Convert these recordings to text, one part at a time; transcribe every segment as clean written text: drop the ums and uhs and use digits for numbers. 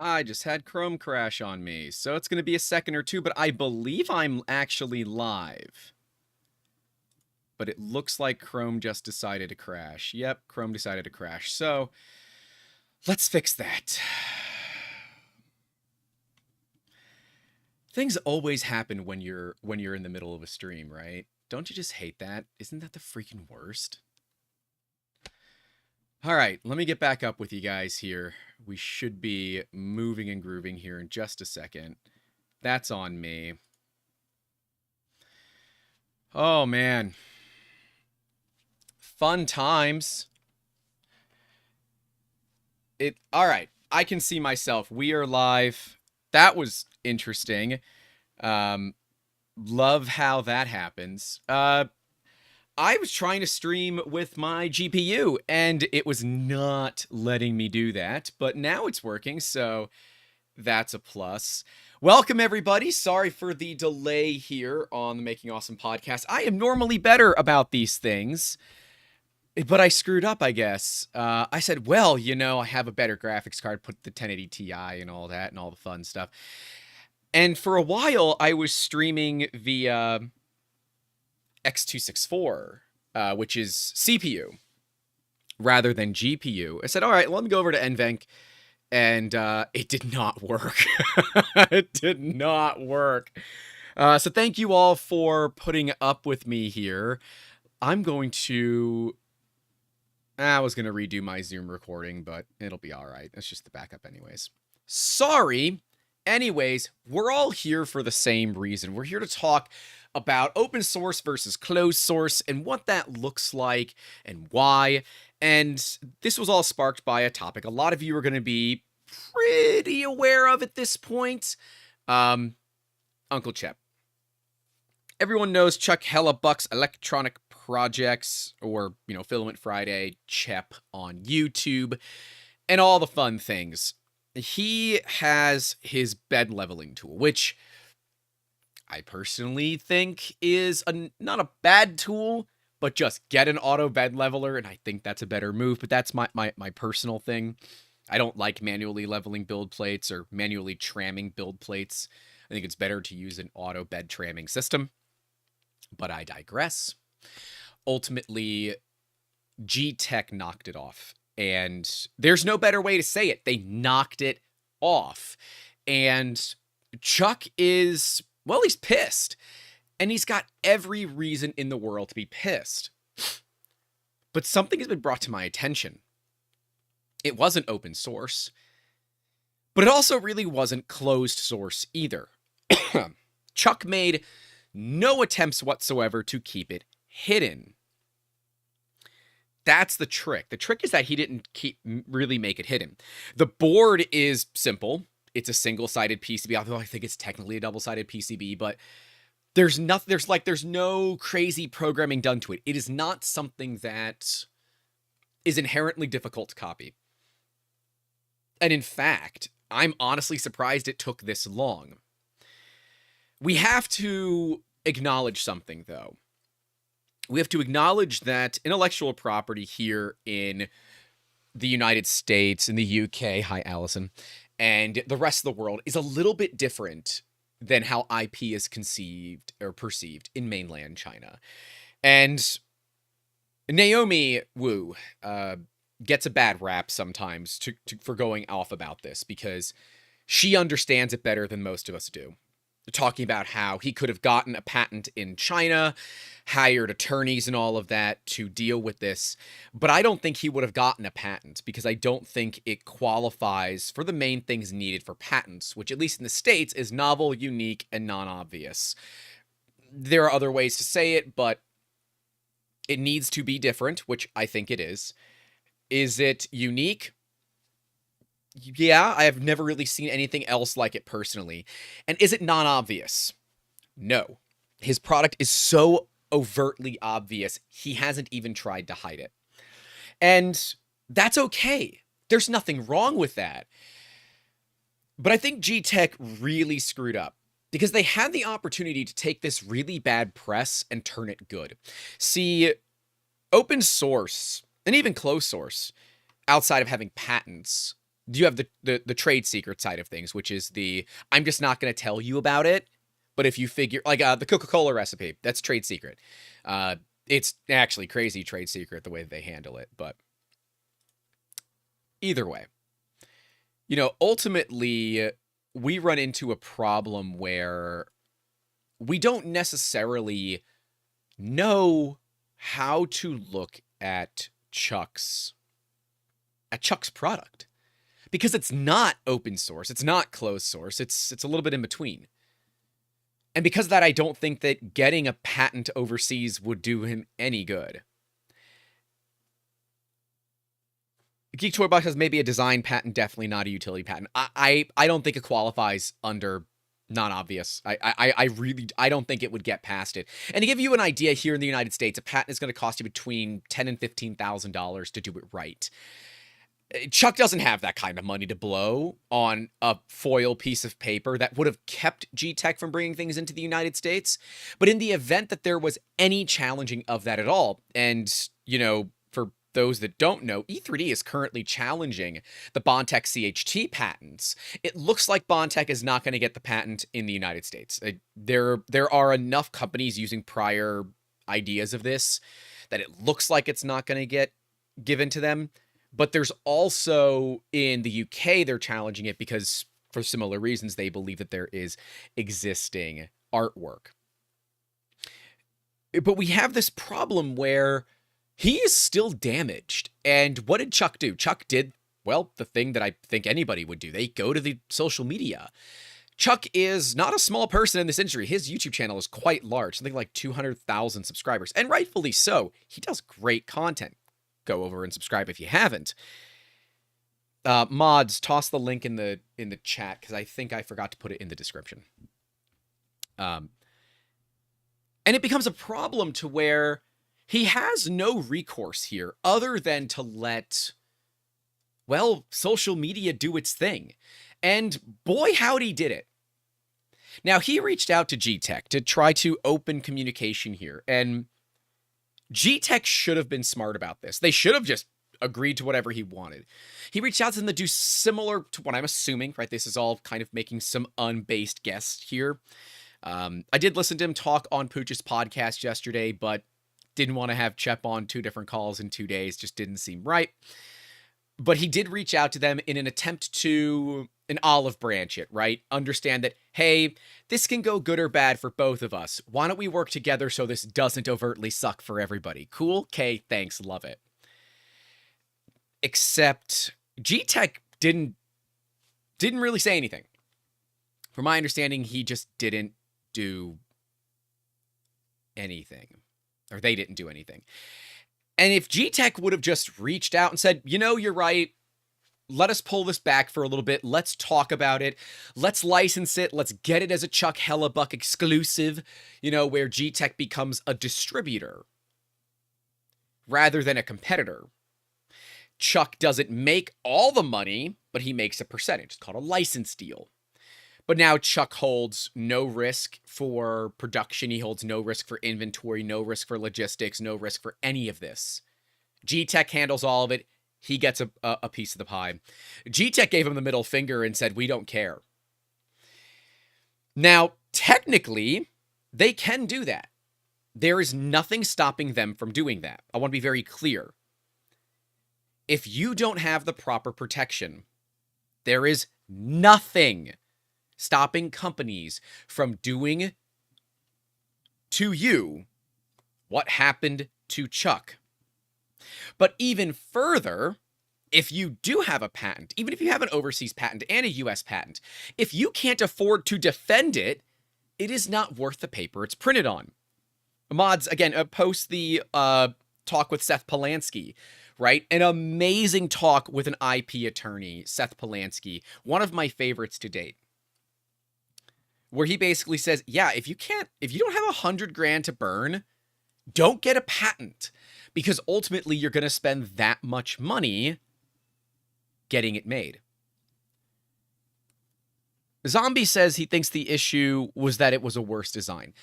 I just had Chrome crash on me, so it's going to be a second or two, but I believe I'm actually live. But it looks like Chrome just decided to crash. Yep, Chrome decided to crash. So, let's fix that. Things always happen when you're in the middle of a stream, right? Don't you just hate that? Isn't that the freaking worst? All right, let me get back up with you guys here. We should be moving and grooving here in just a second. That's on me. Oh, man. Fun times. All right, I can see myself. We are live. That was interesting. Love how that happens. I was trying to stream with my GPU, and it was not letting me do that, but now it's working, so that's a plus. Welcome, everybody. Sorry for the delay here on the Making Awesome podcast. I am normally better about these things, but I screwed up, I guess. I said, well, I have a better graphics card, put the 1080 Ti and all that and all the fun stuff. And for a while, I was streaming via X264, which is CPU, rather than GPU. I said, all right, let me go over to NVENC, and it did not work. It did not work. So thank you all for putting up with me here. I'm going to... I was going to redo my Zoom recording, but it'll be all right. It's just the backup anyways. Sorry. Anyways, we're all here for the same reason. We're here to talk about open source versus closed source and what that looks like and why. And this was all sparked by a topic a lot of you are going to be pretty aware of at this point. Uncle Chep. Everyone knows Chuck Hellebuck's Electronic Projects, or, Filament Friday, Chep on YouTube, and all the fun things. He has his bed leveling tool, which I personally think is not a bad tool, but just get an auto bed leveler, and I think that's a better move, but that's my personal thing. I don't like manually leveling build plates or manually tramming build plates. I think it's better to use an auto bed tramming system, but I digress. Ultimately, Geetech knocked it off. And there's no better way to say it. They knocked it off. And Chuck is, well, he's pissed. And he's got every reason in the world to be pissed. But something has been brought to my attention. It wasn't open source. But it also really wasn't closed source either. Chuck made no attempts whatsoever to keep it hidden. That's the trick. The trick is that he didn't really make it hidden. The board is simple. It's a single-sided PCB, although I think it's technically a double-sided PCB, but there's no crazy programming done to it. It is not something that is inherently difficult to copy. And in fact, I'm honestly surprised it took this long. We have to acknowledge something, though. We have to acknowledge that intellectual property here in the United States, in the UK, hi Allison, and the rest of the world is a little bit different than how IP is conceived or perceived in mainland China. And Naomi Wu gets a bad rap sometimes for going off about this because she understands it better than most of us do. Talking about how he could have gotten a patent in China, hired attorneys and all of that to deal with this, but I don't think he would have gotten a patent because I don't think it qualifies for the main things needed for patents, which at least in the States is novel, unique, and non-obvious. There are other ways to say it, but it needs to be different, which I think it is. Is it unique? Yeah, I have never really seen anything else like it personally. And is it non-obvious? No. His product is so overtly obvious, he hasn't even tried to hide it. And that's okay. There's nothing wrong with that. But I think Geetech really screwed up because they had the opportunity to take this really bad press and turn it good. See, open source, and even closed source, outside of having patents, you have the trade secret side of things, which is I'm just not going to tell you about it, but if you figure, like the Coca-Cola recipe, that's trade secret. It's actually crazy trade secret the way they handle it, but either way, ultimately we run into a problem where we don't necessarily know how to look at Chuck's product, because it's not open source, it's not closed source, it's a little bit in between. And because of that, I don't think that getting a patent overseas would do him any good. Geek Toy Box has maybe a design patent, definitely not a utility patent. I don't think it qualifies under non-obvious. I don't think it would get past it. And to give you an idea, here in the United States, a patent is going to cost you between $10,000 and $15,000 to do it right. Chuck doesn't have that kind of money to blow on a foil piece of paper that would have kept Geetech from bringing things into the United States. But in the event that there was any challenging of that at all, and, for those that don't know, E3D is currently challenging the Bondtech CHT patents. It looks like Bondtech is not going to get the patent in the United States. There are enough companies using prior ideas of this that it looks like it's not going to get given to them. But there's also, in the UK, they're challenging it because, for similar reasons, they believe that there is existing artwork. But we have this problem where he is still damaged. And what did Chuck do? Chuck did, well, the thing that I think anybody would do. They go to the social media. Chuck is not a small person in this industry. His YouTube channel is quite large, something like 200,000 subscribers, and rightfully so. He does great content. Go over and subscribe if you haven't. Mods, toss the link in the chat, because I think I forgot to put it in the description. And it becomes a problem to where he has no recourse here other than to let, well, social media do its thing. And boy, howdy did it. Now, he reached out to Geetech to try to open communication here, and Geetech should have been smart about this. They should have just agreed to whatever he wanted. He reached out to them to do similar to what I'm assuming, right? This is all kind of making some unbased guess here. I did listen to him talk on Pooch's podcast yesterday, but didn't want to have Chep on 2 different calls in 2 days. Just didn't seem right. But he did reach out to them in an attempt to an olive branch it, right? Understand that, hey, this can go good or bad for both of us. Why don't we work together so this doesn't overtly suck for everybody? Cool? Okay, thanks, love it. Except Geetech didn't really say anything. From my understanding, he just didn't do anything. Or they didn't do anything. And if Geetech would have just reached out and said, you're right, let us pull this back for a little bit, let's talk about it, let's license it, let's get it as a Chuck Hellebuck exclusive, where Geetech becomes a distributor rather than a competitor. Chuck doesn't make all the money, but he makes a percentage. It's called a license deal. But now Chuck holds no risk for production. He holds no risk for inventory, no risk for logistics, no risk for any of this. Geetech handles all of it. He gets a piece of the pie. Geetech gave him the middle finger and said, we don't care. Now, technically, they can do that. There is nothing stopping them from doing that. I want to be very clear. If you don't have the proper protection, there is nothing stopping companies from doing to you what happened to Chuck. But even further, if you do have a patent, even if you have an overseas patent and a US patent, if you can't afford to defend it, it is not worth the paper it's printed on. Mods, again, post the talk with Seth Polanski, right? An amazing talk with an IP attorney, Seth Polanski, one of my favorites to date, where he basically says, yeah, if you don't have $100,000 to burn, don't get a patent, because ultimately you're going to spend that much money getting it made. Zombie says he thinks the issue was that it was a worse design.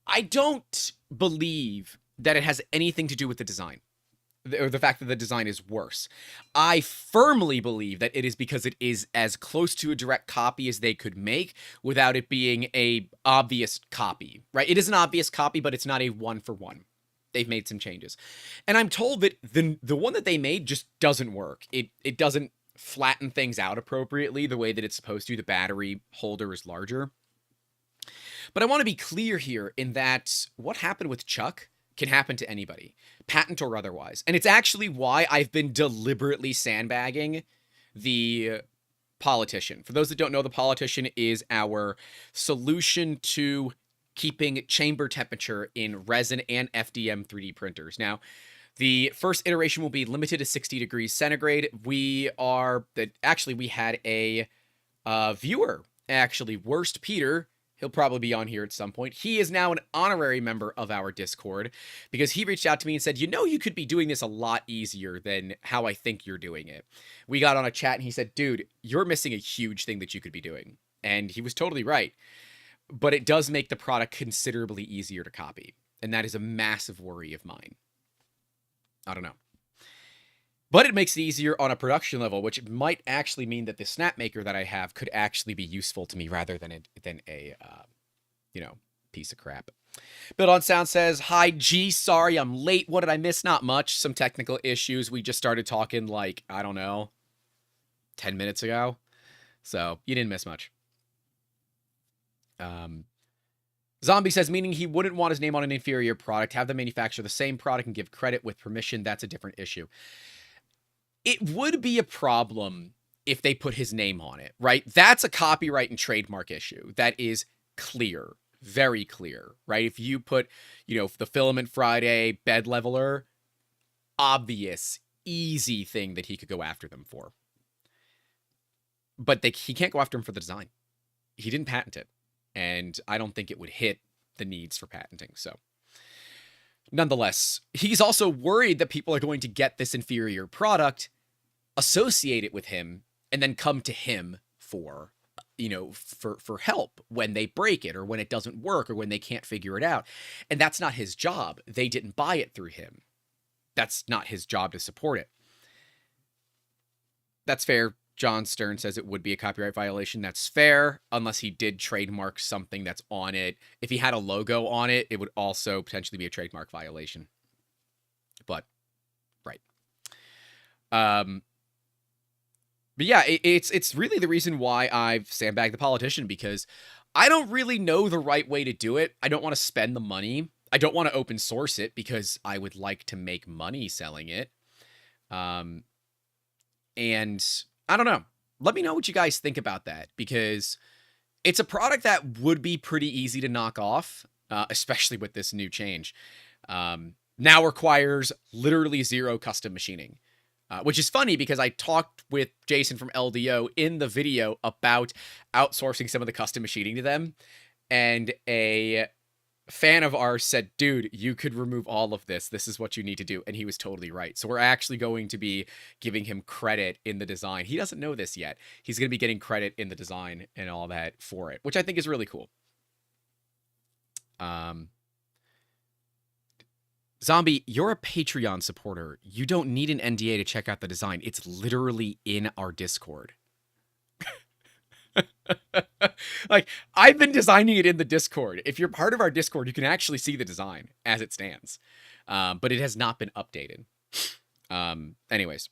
I don't believe that it has anything to do with the design. or the fact that the design is worse. I firmly believe that it is because it is as close to a direct copy as they could make without it being a obvious copy, right? It is an obvious copy, but it's not a one-for-one. They've made some changes. And I'm told that the one that they made just doesn't work. It doesn't flatten things out appropriately the way that it's supposed to. The battery holder is larger. But I want to be clear here in that what happened with Chuck can happen to anybody, patent or otherwise. And it's actually why I've been deliberately sandbagging the Politician. For those that don't know, the Politician is our solution to keeping chamber temperature in resin and FDM 3D printers. Now, the first iteration will be limited to 60 degrees centigrade. We had a viewer, actually, Worst Peter. He'll probably be on here at some point. He is now an honorary member of our Discord because he reached out to me and said, you could be doing this a lot easier than how I think you're doing it. We got on a chat and he said, dude, you're missing a huge thing that you could be doing. And he was totally right. But it does make the product considerably easier to copy. And that is a massive worry of mine. I don't know. But it makes it easier on a production level, which might actually mean that the Snapmaker that I have could actually be useful to me rather than a piece of crap. Build on Sound says, hi, G, sorry I'm late. What did I miss? Not much. Some technical issues. We just started talking 10 minutes ago. So you didn't miss much. Zombie says, meaning he wouldn't want his name on an inferior product, have the manufacturer the same product and give credit with permission. That's a different issue. It would be a problem if they put his name on it, right? That's a copyright and trademark issue. That is clear, very clear, right? If you put, the Filament Friday bed leveler, obvious, easy thing that he could go after them for. But he can't go after him for the design. He didn't patent it. And I don't think it would hit the needs for patenting, so. Nonetheless, he's also worried that people are going to get this inferior product, associate it with him, and then come to him for help when they break it or when it doesn't work or when they can't figure it out. And that's not his job. They didn't buy it through him. That's not his job to support it. That's fair. John Stern says it would be a copyright violation. That's fair, unless he did trademark something that's on it. If he had a logo on it, it would also potentially be a trademark violation. But, right. But yeah, it's really the reason why I've sandbagged the Politician, because I don't really know the right way to do it. I don't want to spend the money. I don't want to open source it because I would like to make money selling it. And I don't know. Let me know what you guys think about that, because it's a product that would be pretty easy to knock off, especially with this new change. Now requires literally zero custom machining, which is funny because I talked with Jason from LDO in the video about outsourcing some of the custom machining to them, and a fan of ours said, dude, you could remove all of this. This is what you need to do. And he was totally right. So we're actually going to be giving him credit in the design. He doesn't know this yet. He's going to be getting credit in the design and all that for it, which I think is really cool. Zombie, you're a Patreon supporter. You don't need an NDA to check out the design. It's literally in our Discord. Like, I've been designing it in the Discord. If you're part of our Discord, you can actually see the design as it stands. But it has not been updated. Anyways.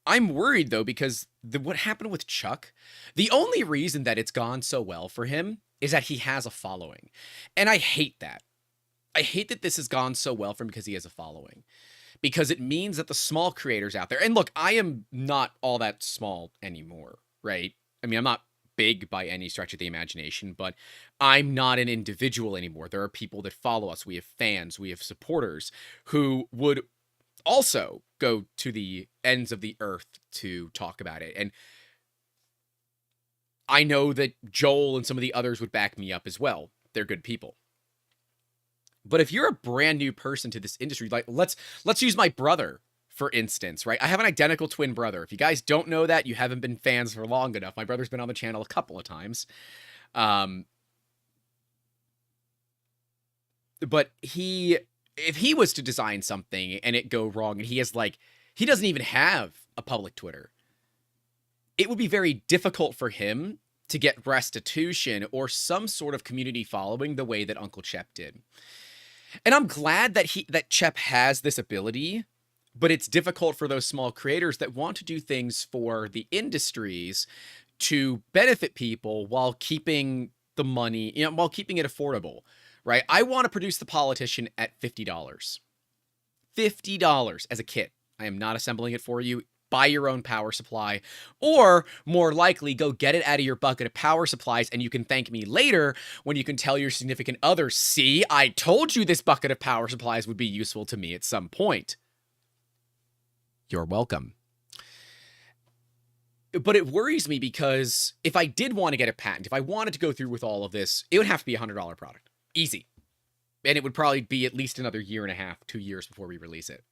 I'm worried, though, because what happened with Chuck, the only reason that it's gone so well for him is that he has a following. And I hate that. I hate that this has gone so well for him because he has a following. Because it means that the small creators out there, and look, I am not all that small anymore, right? I mean, I'm not big by any stretch of the imagination, but I'm not an individual anymore. There are people that follow us. We have fans, we have supporters who would also go to the ends of the earth to talk about it. And I know that Joel and some of the others would back me up as well. They're good people. But if you're a brand new person to this industry, like let's use my brother, for instance, right? I have an identical twin brother. If you guys don't know that, you haven't been fans for long enough. My brother's been on the channel a couple of times. But he if he was to design something and it go wrong, and he has like, he doesn't even have a public Twitter, it would be very difficult for him to get restitution or some sort of community following the way that Uncle Chep did. And I'm glad that Chep has this ability, but it's difficult for those small creators that want to do things for the industries to benefit people while keeping the money, while keeping it affordable, right? I want to produce The Politician at $50. $50 as a kit. I am not assembling it for you. Buy your own power supply, or more likely, go get it out of your bucket of power supplies, and you can thank me later when you can tell your significant other, see, I told you this bucket of power supplies would be useful to me at some point. You're welcome. But it worries me because if I did want to get a patent, if I wanted to go through with all of this, it would have to be a $100 product. Easy. And it would probably be at least another year and a half, 2 years before we release it.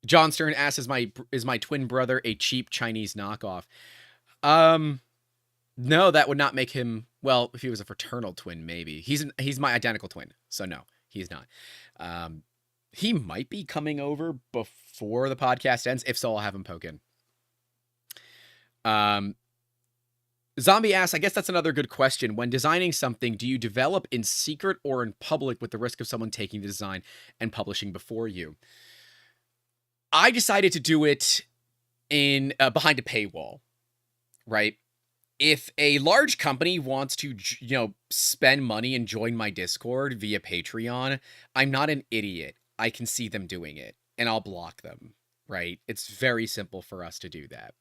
John Stern asks, is my twin brother a cheap Chinese knockoff? No, that would not make him, well, if he was a fraternal twin, maybe. He's my identical twin, so no, he's not. He might be coming over before the podcast ends. If so, I'll have him poke in. Zombie asks, I guess that's another good question. When designing something, do you develop in secret or in public with the risk of someone taking the design and publishing before you? I decided to do it in behind a paywall, right? If a large company wants to, spend money and join my Discord via Patreon, I'm not an idiot. I can see them doing it, and I'll block them, right? It's very simple for us to do that.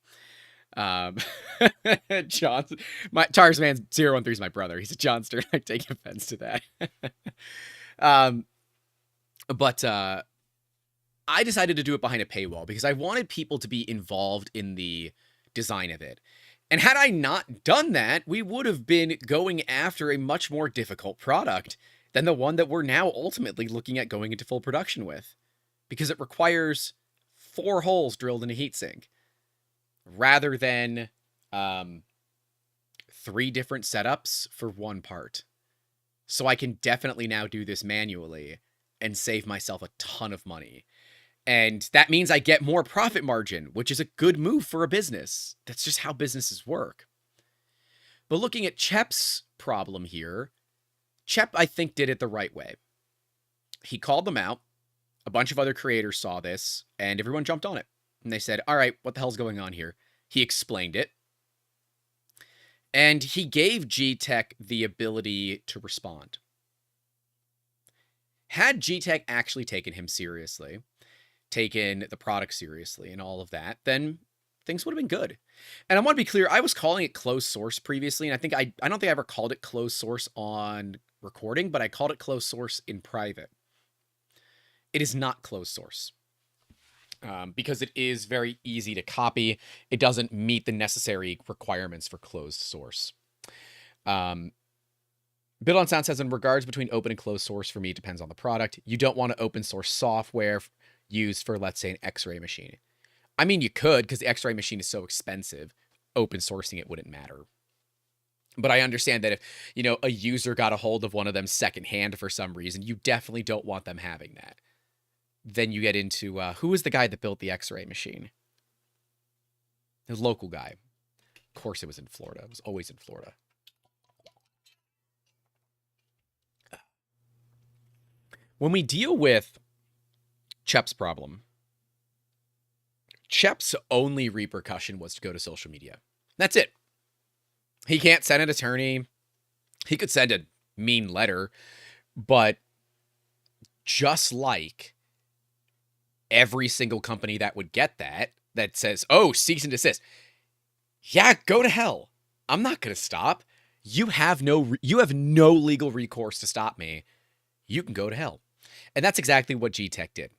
John, Tarzman 013 is my brother. He's a John Stern. I take offense to that. But I decided to do it behind a paywall because I wanted people to be involved in the design of it. And had I not done that, we would have been going after a much more difficult product than the one that we're now ultimately looking at going into full production with, because it requires 4 holes drilled in a heatsink rather than 3 different setups for 1 part. So I can definitely now do this manually and save myself a ton of money. And that means I get more profit margin, which is a good move for a business. That's just how businesses work. But looking at Chep's problem here, Chep, I think, did it the right way. He called them out. A bunch of other creators saw this, and everyone jumped on it. And they said, all right, what the hell's going on here? He explained it. And he gave Geetech the ability to respond. Had Geetech actually taken him seriously, taken the product seriously and all of that, then things would have been good. And I want to be clear, I was calling it closed source previously, and I don't think I ever called it closed source on recording, but I called it closed source in private. It is not closed source. Because it is very easy to copy. It doesn't meet the necessary requirements for closed source. Bill on Sound says, in regards between open and closed source, for me, it depends on the product. You don't want to open source software used for, let's say, an X-ray machine. I mean, you could, because the X-ray machine is so expensive. Open sourcing it wouldn't matter. But I understand that if, a user got a hold of one of them secondhand for some reason, you definitely don't want them having that. Then you get into, who was the guy that built the X-ray machine? The local guy. Of course it was in Florida. It was always in Florida. When we deal with Chep's problem, Chep's only repercussion was to go to social media. That's it. He can't send an attorney. He could send a mean letter, but just like every single company that would get that says, oh, cease and desist. Yeah, go to hell. I'm not going to stop. You have no legal recourse to stop me. You can go to hell. And that's exactly what Geetech did.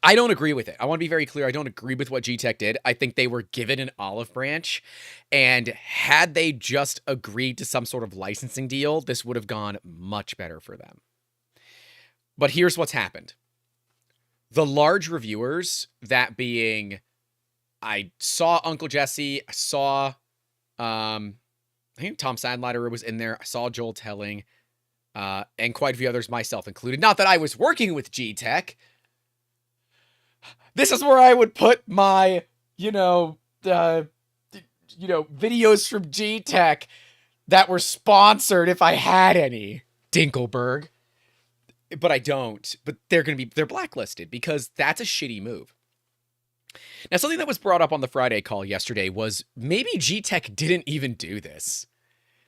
I don't agree with it. I want to be very clear. I don't agree with what Geetech did. I think they were given an olive branch, and had they just agreed to some sort of licensing deal, this would have gone much better for them. But here's what's happened. The large reviewers, that being, I saw Uncle Jesse, I saw, I think Tom Sandlider was in there, I saw Joel Telling, and quite a few others, myself included. Not that I was working with Geetech. This is where I would put my, videos from Geetech that were sponsored if I had any. Dinkelberg. But I don't. But they're blacklisted because that's a shitty move. Now, something that was brought up on the Friday call yesterday was maybe Geetech didn't even do this.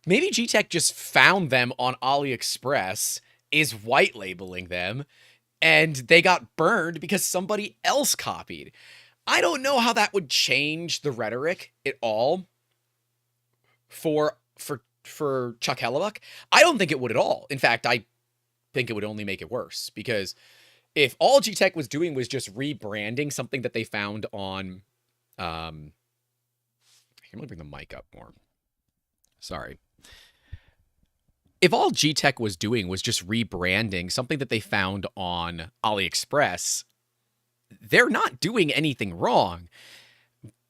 Maybe Geetech just found them on AliExpress, is white labeling them, and they got burned because somebody else copied. I don't know how that would change the rhetoric at all for Chuck Hellebuck. I don't think it would at all. In fact, I think it would only make it worse, because if all Geetech was doing was just rebranding something that they found on, let me bring the mic up more. Sorry. If all Geetech was doing was just rebranding something that they found on AliExpress, they're not doing anything wrong.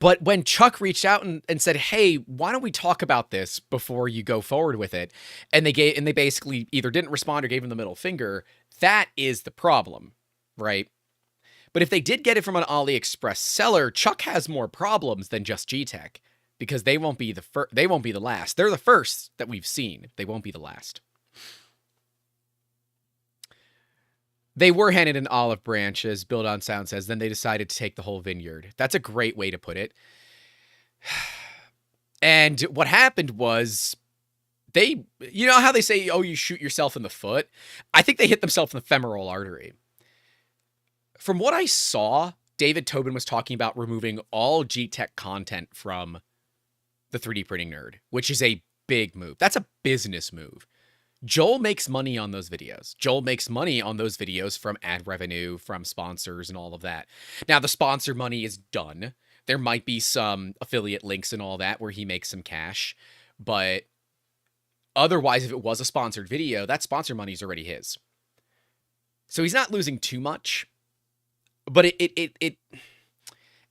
But when Chuck reached out and said, hey, why don't we talk about this before you go forward with it? And they basically either didn't respond or gave him the middle finger. That is the problem, right? But if they did get it from an AliExpress seller, Chuck has more problems than just Geetech, because they won't be the last. They're the first that we've seen. They won't be the last. They were handed an olive branch, as Build on Sound says. Then they decided to take the whole vineyard. That's a great way to put it. And what happened was, you know how they say, oh, you shoot yourself in the foot? I think they hit themselves in the femoral artery. From what I saw, David Tobin was talking about removing all Geetech content from the 3D Printing Nerd, which is a big move. That's a business move. Joel makes money on those videos. Joel makes money on those videos from ad revenue, from sponsors, and all of that. Now, the sponsor money is done. There might be some affiliate links and all that where he makes some cash. But otherwise, if it was a sponsored video, that sponsor money is already his. So he's not losing too much. But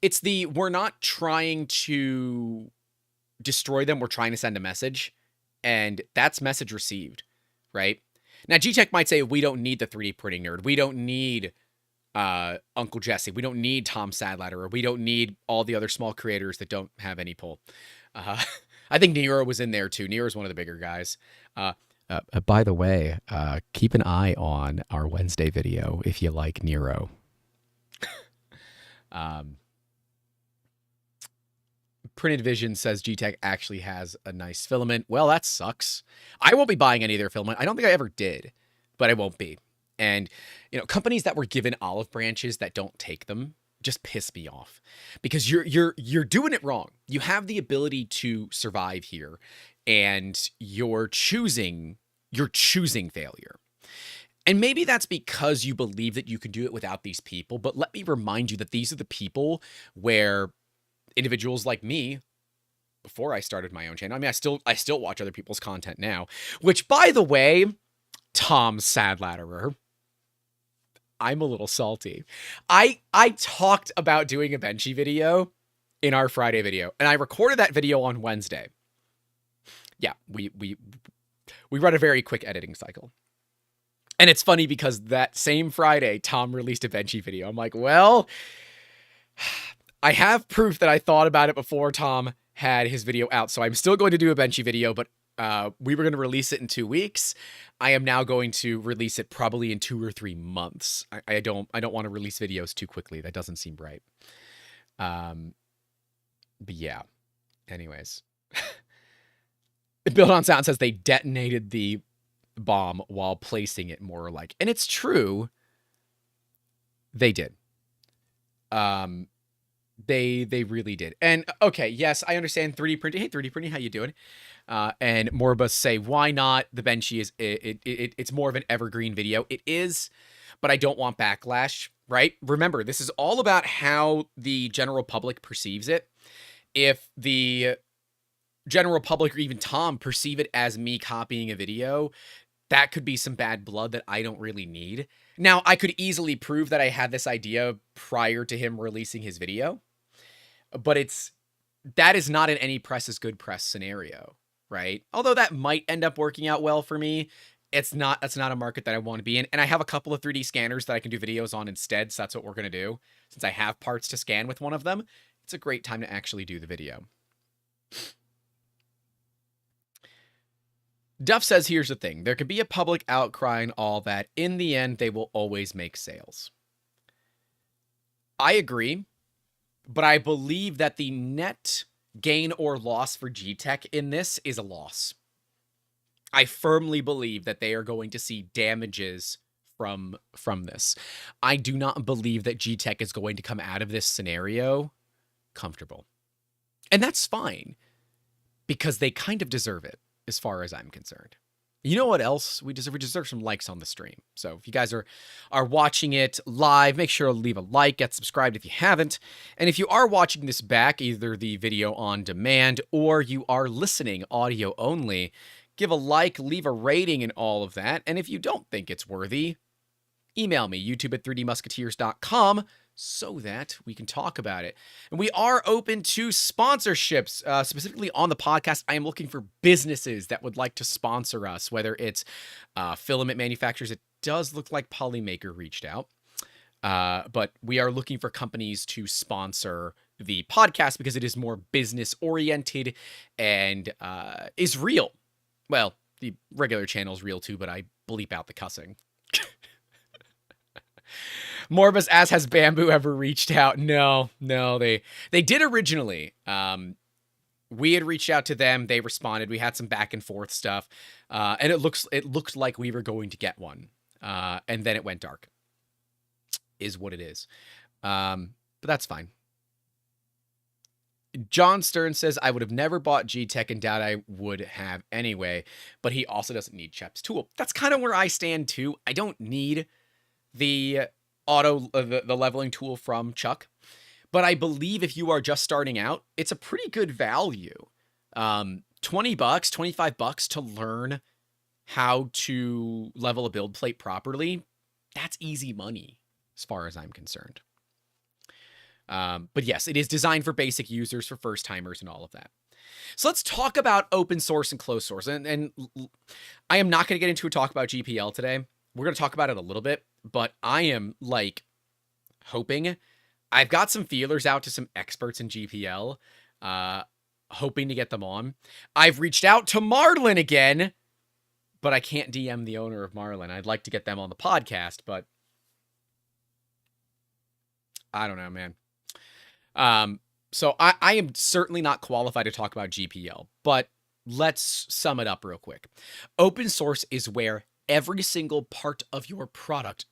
it's we're not trying to destroy them. We're trying to send a message. And that's message received. Right? Now, Geetech might say, we don't need the 3D Printing Nerd. We don't need Uncle Jesse. We don't need Tom Sadlatter. Or we don't need all the other small creators that don't have any pull. I think Nero was in there, too. Nero's one of the bigger guys. By the way, keep an eye on our Wednesday video if you like Nero. Printed Vision says Geetech actually has a nice filament. Well, that sucks. I won't be buying any of their filament. I don't think I ever did, but I won't be. And, companies that were given olive branches that don't take them just piss me off, because you're doing it wrong. You have the ability to survive here, and you're choosing failure. And maybe that's because you believe that you can do it without these people. But let me remind you that these are the people where individuals like me, before I started my own channel, I mean, I still watch other people's content now, which, by the way, Tom Sadlatterer, I'm a little salty. I talked about doing a Benchy video in our Friday video, and I recorded that video on Wednesday. Yeah, we run a very quick editing cycle. And it's funny because that same Friday, Tom released a Benchy video. I'm like, well, I have proof that I thought about it before Tom had his video out. So I'm still going to do a Benchy video, but we were going to release it in 2 weeks. I am now going to release it probably in 2 or 3 months. I don't want to release videos too quickly. That doesn't seem right. But yeah. Anyways. Build on Sound says they detonated the bomb while placing it, more like. And it's true. They did. They really did. And okay, yes, I understand 3D printing. Hey, 3D printing, how you doing? And more of us say, why not? The Benchy is it's more of an evergreen video. It is, but I don't want backlash, right? Remember, this is all about how the general public perceives it. If the general public or even Tom perceive it as me copying a video, that could be some bad blood that I don't really need. Now, I could easily prove that I had this idea prior to him releasing his video, but that is not an any press is good press scenario, right? Although that might end up working out well for me. That's not a market that I want to be in. And I have a couple of 3D scanners that I can do videos on instead, so that's what we're going to do. Since I have parts to scan with one of them, it's a great time to actually do the video. Duff says, here's the thing. There could be a public outcry and all that. In the end, they will always make sales. I agree, but I believe that the net gain or loss for Geetech in this is a loss. I firmly believe that they are going to see damages from this. I do not believe that Geetech is going to come out of this scenario comfortable. And that's fine, because they kind of deserve it, as far as I'm concerned. You know what else we deserve? We deserve some likes on the stream. So if you guys are watching it live, make sure to leave a like, get subscribed if you haven't. And if you are watching this back, either the video on demand or you are listening audio only, give a like, leave a rating and all of that. And if you don't think it's worthy, email me, youtube@3dmusketeers.com, so that we can talk about it. And we are open to sponsorships, specifically on the podcast. I am looking for businesses that would like to sponsor us, whether it's filament manufacturers. It does look like Polymaker reached out, but we are looking for companies to sponsor the podcast because it is more business oriented and is real. Well, the regular channel is real too, but I bleep out the cussing. Morbus asks, has Bamboo ever reached out? No, they did originally. We had reached out to them. They responded. We had some back and forth stuff. And it looked like we were going to get one. And then it went dark. Is what it is. But that's fine. John Stern says, I would have never bought Geetech and doubt I would have anyway, but he also doesn't need Shep's tool. That's kind of where I stand too. I don't need the the leveling tool from Chuck, but I believe if you are just starting out, it's a pretty good value. $20, $25 to learn how to level a build plate properly. That's easy money as far as I'm concerned. But yes, it is designed for basic users, for first timers and all of that. So let's talk about open source and closed source. And I am not going to get into a talk about GPL today. We're going to talk about it a little bit, but I am like hoping. I've got some feelers out to some experts in GPL, hoping to get them on. I've reached out to Marlin again, but I can't DM the owner of Marlin. I'd like to get them on the podcast, but I don't know, man. So I am certainly not qualified to talk about GPL, but let's sum it up real quick. Open source is where every single part of your product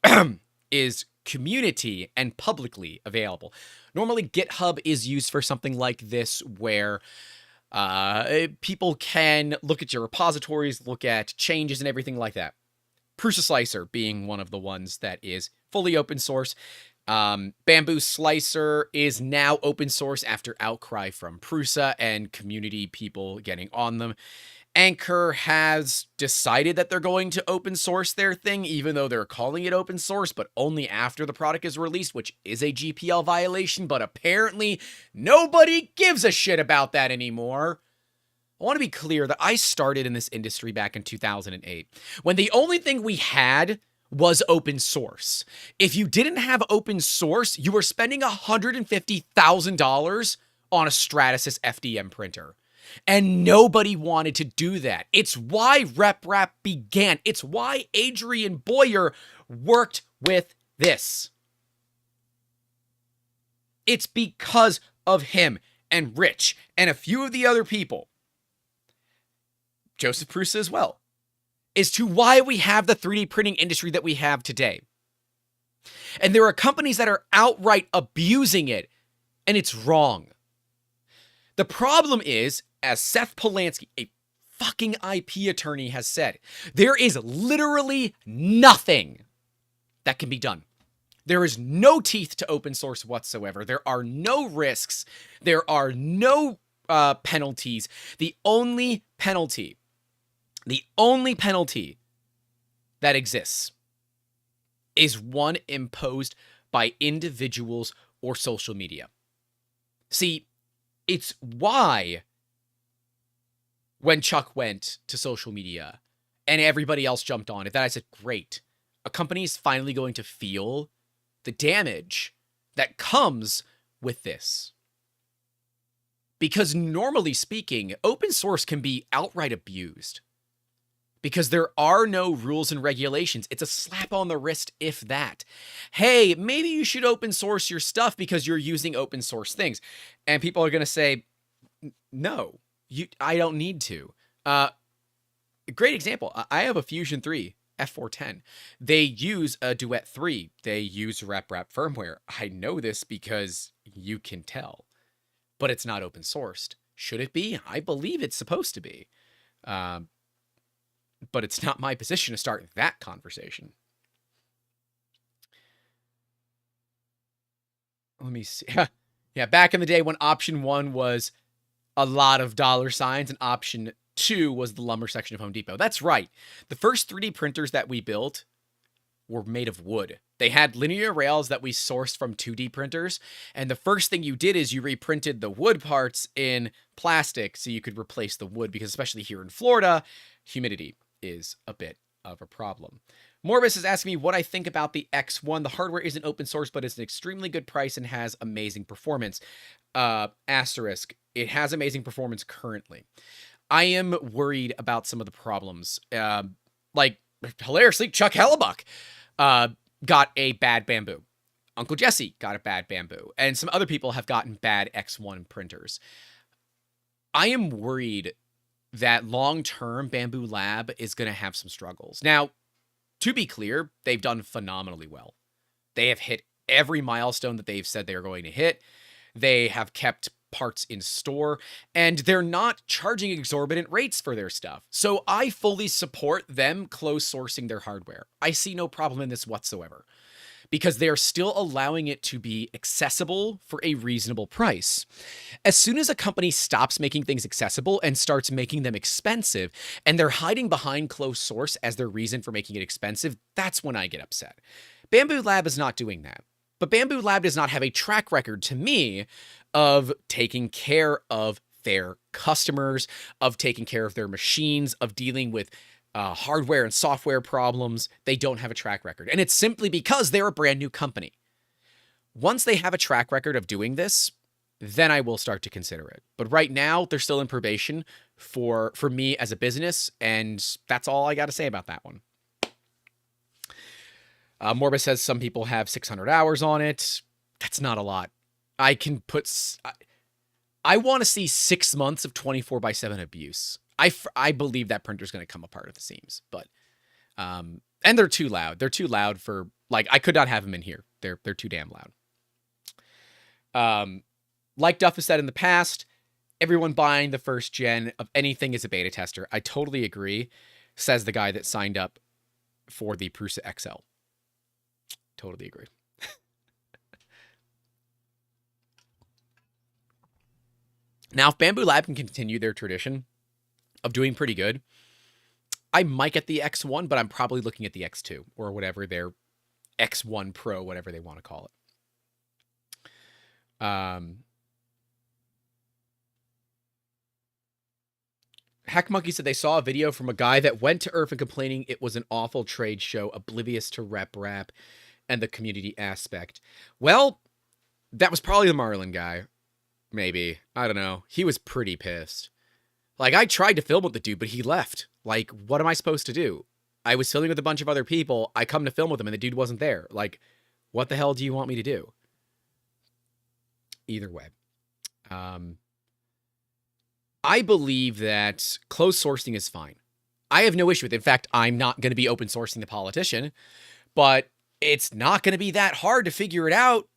is community and publicly available. Normally, GitHub is used for something like this, where people can look at your repositories, look at changes and everything like that. Prusa Slicer being one of the ones that is fully open source. Bamboo Slicer is now open source after outcry from Prusa and community people getting on them. Anchor has decided that they're going to open source their thing, even though they're calling it open source, but only after the product is released, which is a GPL violation, but apparently nobody gives a shit about that anymore. I want to be clear that I started in this industry back in 2008, when the only thing we had was open source. If you didn't have open source, you were spending $150,000 on a Stratasys FDM printer. And nobody wanted to do that. It's why RepRap began. It's why Adrian Boyer worked with this. It's because of him and Rich and a few of the other people, Joseph Prusa as well, as to why we have the 3D printing industry that we have today. And there are companies that are outright abusing it, and it's wrong. The problem is, as Seth Polanski, a fucking IP attorney, has said, there is literally nothing that can be done. There is no teeth to open source whatsoever. There are no risks. There are no penalties. The only penalty that exists is one imposed by individuals or social media. See, it's why when Chuck went to social media and everybody else jumped on it. Then I said, great. A company is finally going to feel the damage that comes with this. Because normally speaking, open source can be outright abused. Because there are no rules and regulations. It's a slap on the wrist, if that. Hey, maybe you should open source your stuff because you're using open source things. And people are going to say, no, I don't need to. Great example. I have a Fusion 3 F410. They use a Duet 3. They use RepRap firmware. I know this because you can tell. But it's not open sourced. Should it be? I believe it's supposed to be. But it's not my position to start that conversation. Let me see. Yeah, back in the day when option 1 was a lot of $signs and option 2 was the lumber section of Home Depot. That's right. The first 3D printers that we built were made of wood. They had linear rails that we sourced from 2D printers. And the first thing you did is you reprinted the wood parts in plastic so you could replace the wood, because especially here in Florida, humidity is a bit of a problem. Morbus is asking me what I think about the X1. The hardware isn't open source, but it's an extremely good price and has amazing performance. Asterisk, it has amazing performance currently. I am worried about some of the problems. Like, hilariously, Chuck Hellebuck got a bad bamboo. Uncle Jesse got a bad bamboo. And some other people have gotten bad X1 printers. I am worried that long-term Bamboo Lab is going to have some struggles. Now, to be clear, they've done phenomenally well. They have hit every milestone that they've said they are going to hit. They have kept parts in store, and they're not charging exorbitant rates for their stuff. So I fully support them close sourcing their hardware. I see no problem in this whatsoever, because they're still allowing it to be accessible for a reasonable price. As soon as a company stops making things accessible and starts making them expensive, and they're hiding behind closed source as their reason for making it expensive, that's when I get upset. Bamboo Lab is not doing that. But Bamboo Lab does not have a track record, to me, of taking care of their customers, of taking care of their machines, of dealing with hardware and software problems. They don't have a track record. And it's simply because they're a brand new company. Once they have a track record of doing this, then I will start to consider it. But right now, they're still in probation for me as a business, and that's all I got to say about that one. Morbus says some people have 600 hours on it. That's not a lot. I can put... I want to see 6 months of 24/7 abuse. I believe that printer's going to come apart at the seams, but... and they're too loud. They're too loud for... Like, I could not have them in here. They're too damn loud. Like Duff has said in the past, everyone buying the first gen of anything is a beta tester. I totally agree, says the guy that signed up for the Prusa XL. Totally agree. Now, if Bamboo Lab can continue their tradition of doing pretty good, I might get the X1, but I'm probably looking at the X2 or whatever their X1 Pro, whatever they want to call it. Hack Monkey said they saw a video from a guy that went to Irvine complaining it was an awful trade show, oblivious to RepRap and the community aspect. Well, that was probably the Marlin guy. Maybe. I don't know. He was pretty pissed. Like, I tried to film with the dude, but he left. Like, what am I supposed to do? I was filming with a bunch of other people. I come to film with him, and the dude wasn't there. Like, what the hell do you want me to do? Either way. I believe that closed sourcing is fine. I have no issue with it. In fact, I'm not going to be open sourcing The Politician, but it's not going to be that hard to figure it out.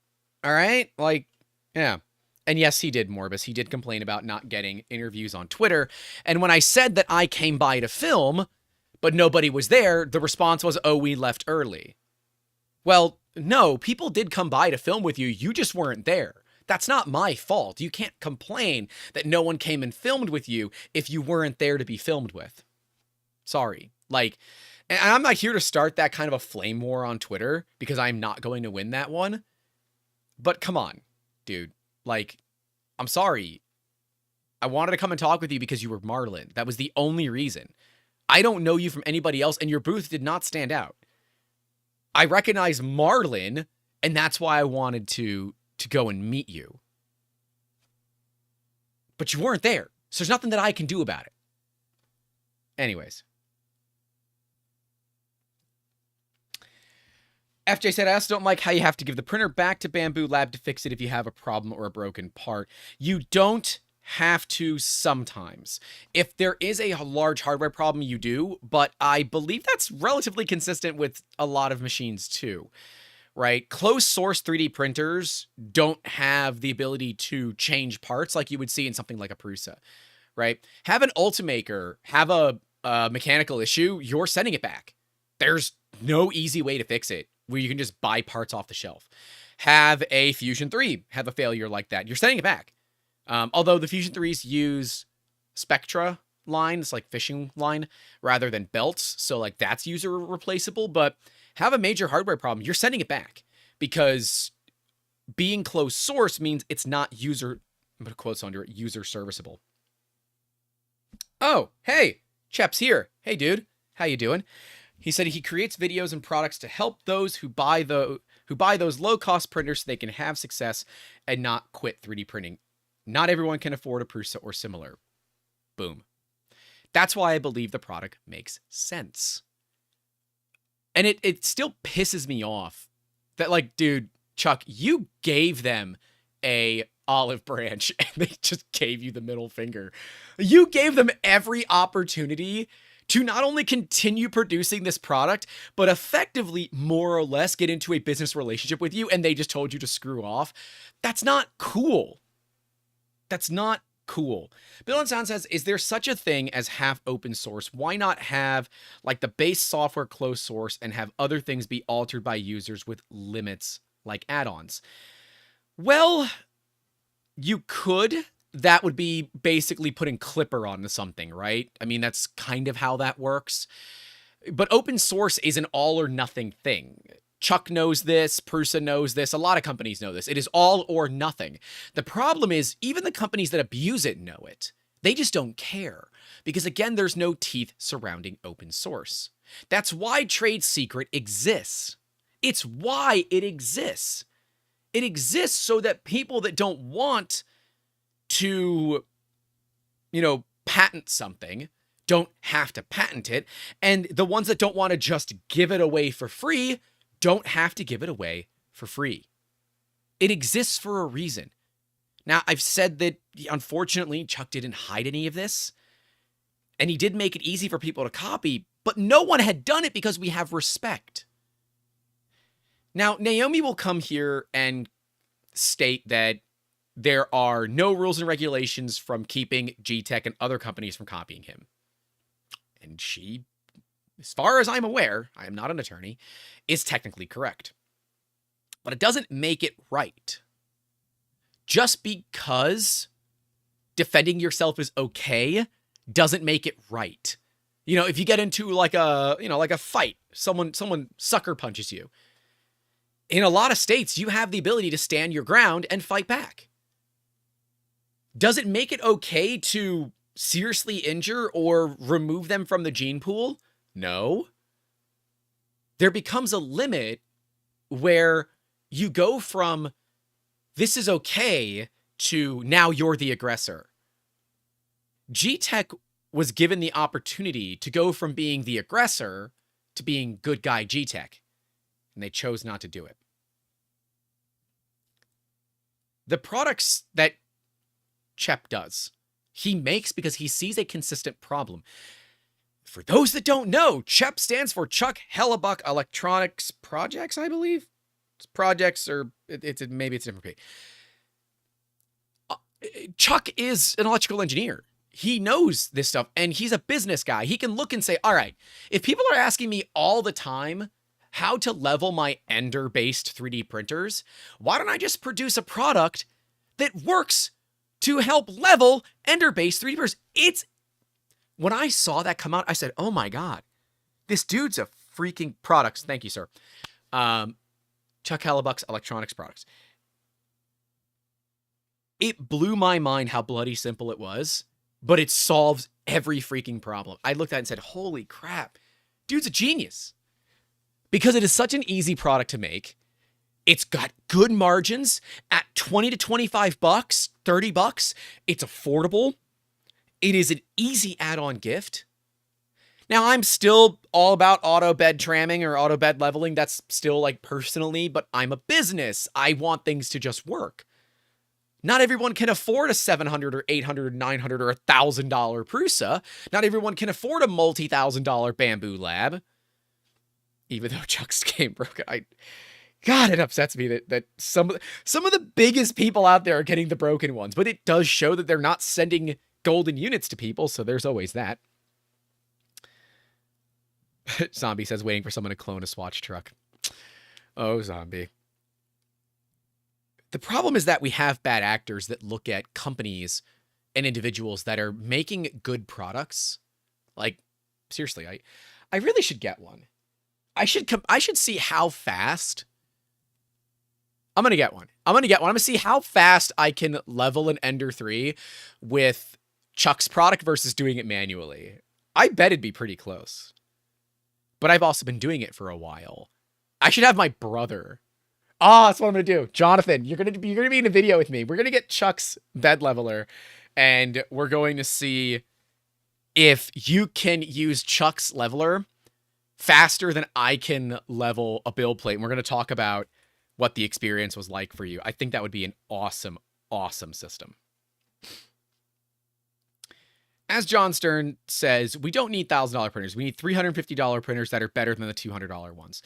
All right? Like, yeah. And yes, he did, Morbus. He did complain about not getting interviews on Twitter. And when I said that I came by to film, but nobody was there, the response was, oh, we left early. Well, no, people did come by to film with you. You just weren't there. That's not my fault. You can't complain that no one came and filmed with you if you weren't there to be filmed with. Sorry. Like, and I'm not here to start that kind of a flame war on Twitter because I'm not going to win that one. But come on, dude. Like, I'm sorry. I wanted to come and talk with you because you were Marlin. That was the only reason. I don't know you from anybody else, and your booth did not stand out. I recognize Marlin, and that's why I wanted to go and meet you. But you weren't there, so there's nothing that I can do about it. Anyways. FJ said, I also don't like how you have to give the printer back to Bamboo Lab to fix it if you have a problem or a broken part. You don't have to sometimes. If there is a large hardware problem, you do, but I believe that's relatively consistent with a lot of machines too, right? Closed source 3D printers don't have the ability to change parts like you would see in something like a Prusa, right? Have an Ultimaker have a mechanical issue, you're sending it back. There's no easy way to fix it where you can just buy parts off the shelf. Have a Fusion 3 have a failure like that, you're sending it back. Although the Fusion 3s use Spectra lines, like fishing line, rather than belts, so like that's user replaceable, but have a major hardware problem, you're sending it back, because being closed source means it's not user, I'm gonna quotes under it, user serviceable. Oh, hey, Chep's here. Hey dude, how you doing? He said he creates videos and products to help those who buy those low-cost printers so they can have success and not quit 3D printing. Not everyone can afford a Prusa or similar. Boom. That's why I believe the product makes sense. And it still pisses me off that, like, dude, Chuck, you gave them a olive branch and they just gave you the middle finger. You gave them every opportunity to not only continue producing this product, but effectively, more or less, get into a business relationship with you, and they just told you to screw off. That's not cool. That's not cool. Bill and Sound says, is there such a thing as half open source? Why not have like the base software closed source and have other things be altered by users with limits like add-ons? Well, you could. That would be basically putting Clipper onto something, right? I mean, that's kind of how that works. But open source is an all or nothing thing. Chuck knows this, Prusa knows this, a lot of companies know this. It is all or nothing. The problem is, even the companies that abuse it know it. They just don't care. Because again, there's no teeth surrounding open source. That's why Trade Secret exists. It's why it exists. It exists so that people that don't want to, patent something don't have to patent it. And the ones that don't want to just give it away for free don't have to give it away for free. It exists for a reason. Now, I've said that, unfortunately, Chuck didn't hide any of this. And he did make it easy for people to copy, but no one had done it because we have respect. Now, Naomi will come here and state that there are no rules and regulations from keeping Geetech and other companies from copying him. And she, as far as I'm aware, I am not an attorney, is technically correct. But it doesn't make it right. Just because defending yourself is okay doesn't make it right. If you get into like a fight, someone sucker punches you. In a lot of states, you have the ability to stand your ground and fight back. Does it make it okay to seriously injure or remove them from the gene pool? No. There becomes a limit where you go from this is okay to now you're the aggressor. Geetech was given the opportunity to go from being the aggressor to being good guy Geetech, and they chose not to do it. The products that Chep does, he makes because he sees a consistent problem. For those that don't know, Chep stands for Chuck Hellebuck Electronics Projects, I believe. It's projects, or maybe it's a different page. Chuck is an electrical engineer. He knows this stuff, and he's a business guy. He can look and say, all right, if people are asking me all the time how to level my Ender-based 3D printers, why don't I just produce a product that works to help level Ender-based 3D printers? When I saw that come out, I said, oh my God, this dude's a freaking products. Thank you, sir. Chuck Hellebuck's Electronics Products. It blew my mind how bloody simple it was. but it solves every freaking problem. I looked at it and said, holy crap, dude's a genius. Because it is such an easy product to make. It's got good margins at 20 to 25 bucks, 30 bucks. It's affordable. It is an easy add-on gift. Now, I'm still all about auto bed tramming or auto bed leveling. That's still like personally, but I'm a business. I want things to just work. Not everyone can afford a $700 or $800 or $900 or $1,000 Prusa. Not everyone can afford a multi-$1,000 Bamboo Lab. Even though Chuck's game broke, God, it upsets me that some of the biggest people out there are getting the broken ones. But it does show that they're not sending golden units to people, so there's always that. Zombie says, waiting for someone to clone a Swatch truck. Oh, Zombie. The problem is that we have bad actors that look at companies and individuals that are making good products. Like, seriously, I really should get one. I should see how fast. I'm going to get one. I'm going to see how fast I can level an Ender 3 with Chuck's product versus doing it manually. I bet it'd be pretty close. But I've also been doing it for a while. I should have my brother. Oh, that's what I'm going to do. Jonathan, you're going to be in a video with me. We're going to get Chuck's bed leveler, and we're going to see if you can use Chuck's leveler faster than I can level a build plate. And we're going to talk about what the experience was like for you. I think that would be an awesome, awesome system. As John Stern says, we don't need $1,000 printers. We need $350 printers that are better than the $200 ones.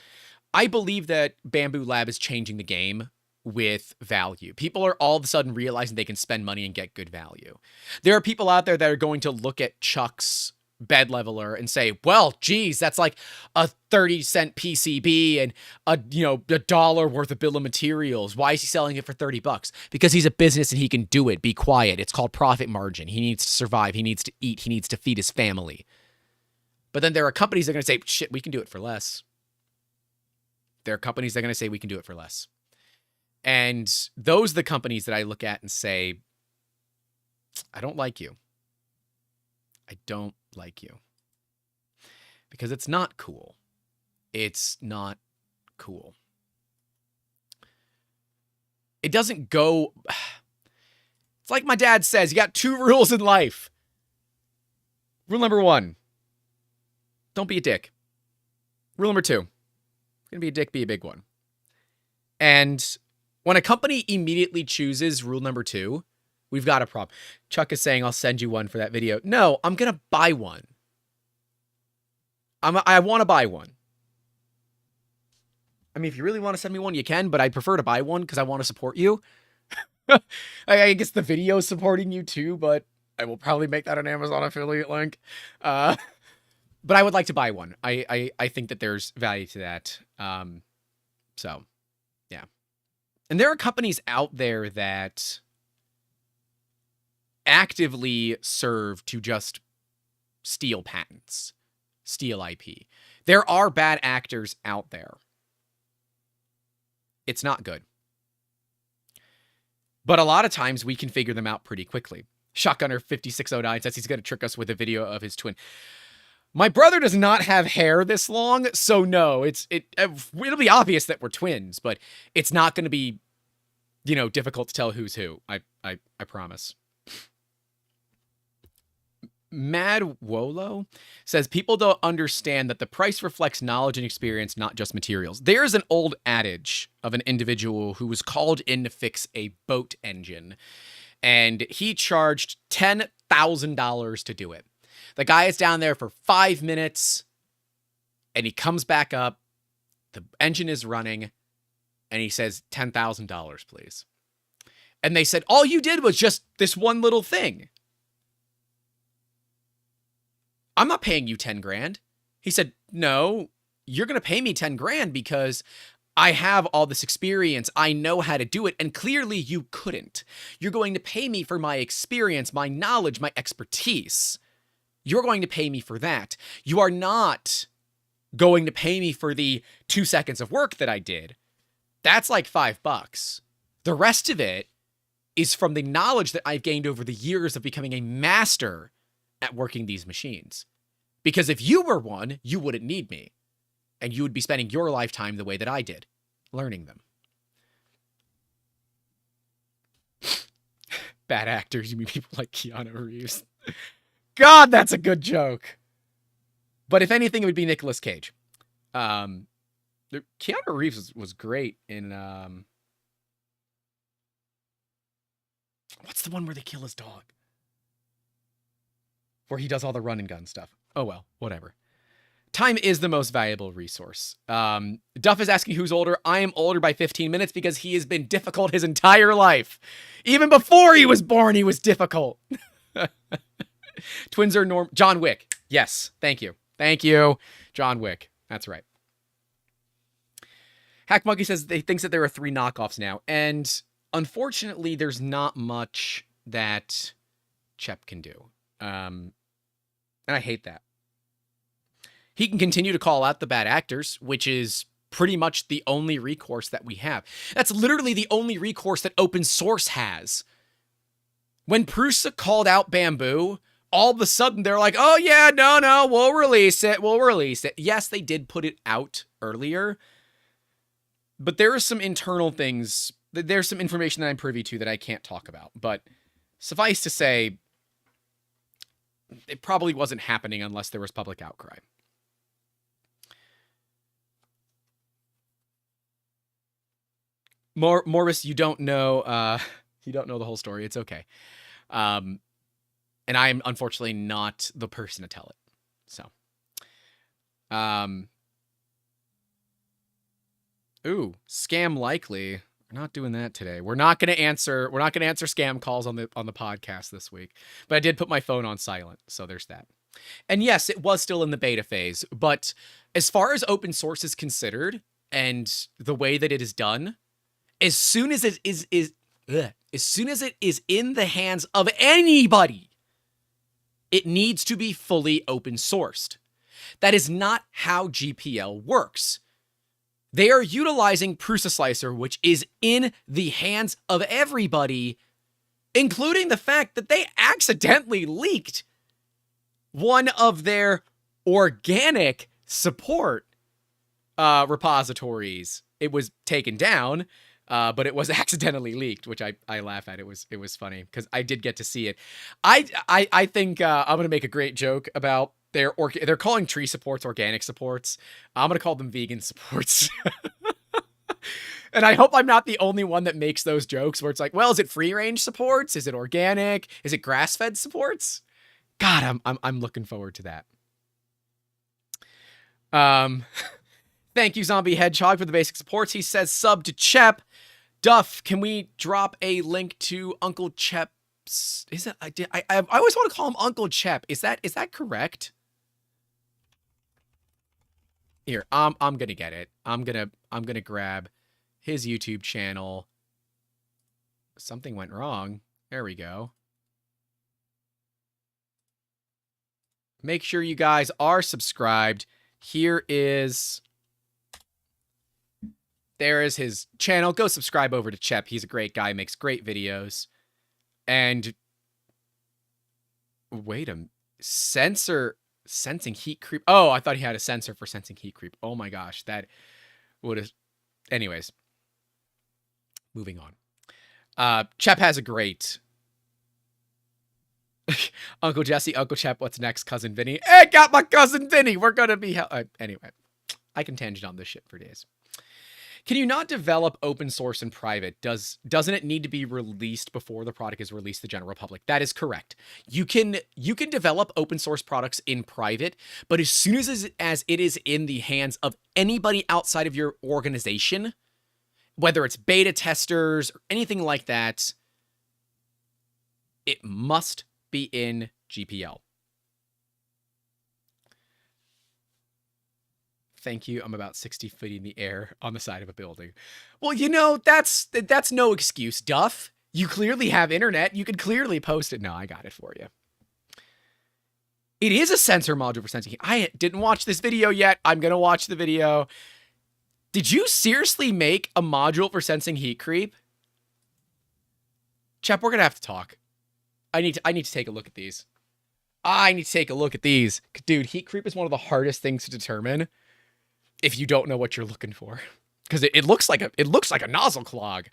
I believe that Bamboo Lab is changing the game with value. People are all of a sudden realizing they can spend money and get good value. There are people out there that are going to look at Chuck's bed leveler and say, well, geez, that's like a 30-cent PCB and a dollar worth of bill of materials. Why is he selling it for 30 bucks? Because he's a business and he can do it. Be quiet. It's called profit margin. He needs to survive. He needs to eat. He needs to feed his family. But then there are companies that are going to say, shit, we can do it for less. There are companies that are going to say we can do it for less. And those are the companies that I look at and say, I don't like you. I don't like you. Because it's not cool. It's not cool. It doesn't go... It's like my dad says, you got 2 rules in life. Rule number 1, don't be a dick. Rule number 2, if you're going to be a dick, be a big one. And when a company immediately chooses rule number 2, we've got a problem. Chuck is saying, I'll send you one for that video. No, I'm going to buy one. I want to buy one. I mean, if you really want to send me one, you can, but I prefer to buy one because I want to support you. I guess the video is supporting you too, but I will probably make that an Amazon affiliate link. But I would like to buy one. I think that there's value to that. So, yeah. And there are companies out there that actively serve to just steal patents, steal IP. There are bad actors out there. It's not good. But a lot of times we can figure them out pretty quickly. Shotgunner 5609 says he's going to trick us with a video of his twin. My brother does not have hair this long, so no, it'll be obvious that we're twins, but it's not going to be, difficult to tell who's who. I promise. Mad Wolo says people don't understand that the price reflects knowledge and experience, not just materials. There's an old adage of an individual who was called in to fix a boat engine, and he charged $10,000 to do it. The guy is down there for 5 minutes, and he comes back up. The engine is running, and he says, $10,000, please. And they said, all you did was just this one little thing. I'm not paying you 10 grand. He said, no, you're going to pay me 10 grand because I have all this experience. I know how to do it. And clearly you couldn't. You're going to pay me for my experience, my knowledge, my expertise. You're going to pay me for that. You are not going to pay me for the 2 seconds of work that I did. That's like $5. The rest of it is from the knowledge that I've gained over the years of becoming a master at working these machines. Because if you were one, you wouldn't need me. And you would be spending your lifetime the way that I did, learning them. Bad actors, you mean people like Keanu Reeves? God, that's a good joke. But if anything, it would be Nicolas Cage. Keanu Reeves was great in... what's the one where they kill his dog? Where he does all the run and gun stuff. Oh well, whatever. Time is the most valuable resource. Duff is asking who's older. I am older by 15 minutes because he has been difficult his entire life. Even before he was born, he was difficult. Twins are John Wick. Yes, thank you. Thank you, John Wick. That's right. Hack Monkey says they thinks that there are 3 knockoffs now. And unfortunately, there's not much that Chep can do. And I hate that. He can continue to call out the bad actors, which is pretty much the only recourse that we have. That's literally the only recourse that open source has. When Prusa called out Bamboo, all of a sudden they're like, oh yeah, no, we'll release it. Yes, they did put it out earlier, but there are some internal things. There's some information that I'm privy to that I can't talk about, but suffice to say, it probably wasn't happening unless there was public outcry. Morris, you don't know the whole story. It's okay. And I am unfortunately not the person to tell it. So, ooh, scam likely. We're not doing that today. We're not going to answer scam calls on the podcast this week. But I did put my phone on silent, so there's that. And yes, it was still in the beta phase, but as far as open source is considered and the way that it is done, as soon as it is in the hands of anybody, it needs to be fully open sourced. That is not how GPL works. They are utilizing Prusa Slicer, which is in the hands of everybody, including the fact that they accidentally leaked one of their organic support repositories. It was taken down, but it was accidentally leaked, which I laugh at. It was funny because I did get to see it. I think I'm gonna make a great joke about they're calling tree supports organic supports. I'm gonna call them vegan supports. And I hope I'm not the only one that makes those jokes where it's like, well, is it free range supports? Is it organic? Is it grass fed supports? God, I'm looking forward to that. Thank you, Zombie Hedgehog, for the basic supports. He says sub to Chep. Duff, can we drop a link to Uncle Chep's? Is it? I always want to call him Uncle Chep. Is that correct? Here, I'm gonna get it. I'm gonna grab his YouTube channel. Something went wrong. There we go. Make sure you guys are subscribed. There is his channel. Go subscribe over to Chep. He's a great guy, makes great videos. And wait a sensing heat creep. Oh, I thought he had a sensor for sensing heat creep. Oh my gosh, that would have. Anyways, moving on. Chep has a great Uncle Jesse, Uncle Chep. What's next, Cousin Vinny? Hey, got my Cousin Vinny. We're gonna be anyway. I can tangent on this shit for days. Can you not develop open source in private? Doesn't it need to be released before the product is released to the general public? That is correct. You can develop open source products in private, but as soon as it is in the hands of anybody outside of your organization, whether it's beta testers or anything like that, it must be in GPL. Thank you. I'm about 60 feet in the air on the side of a building. Well, you know, that's no excuse, Duff. You clearly have internet. You could clearly post it. No, I got it for you. It is a sensor module for sensing heat. I didn't watch this video yet. I'm going to watch the video. Did you seriously make a module for sensing heat creep? Chap, we're gonna have to talk. I need to take a look at these. I need to take a look at these. Dude, heat creep is one of the hardest things to determine if you don't know what you're looking for. Because it looks like a nozzle clog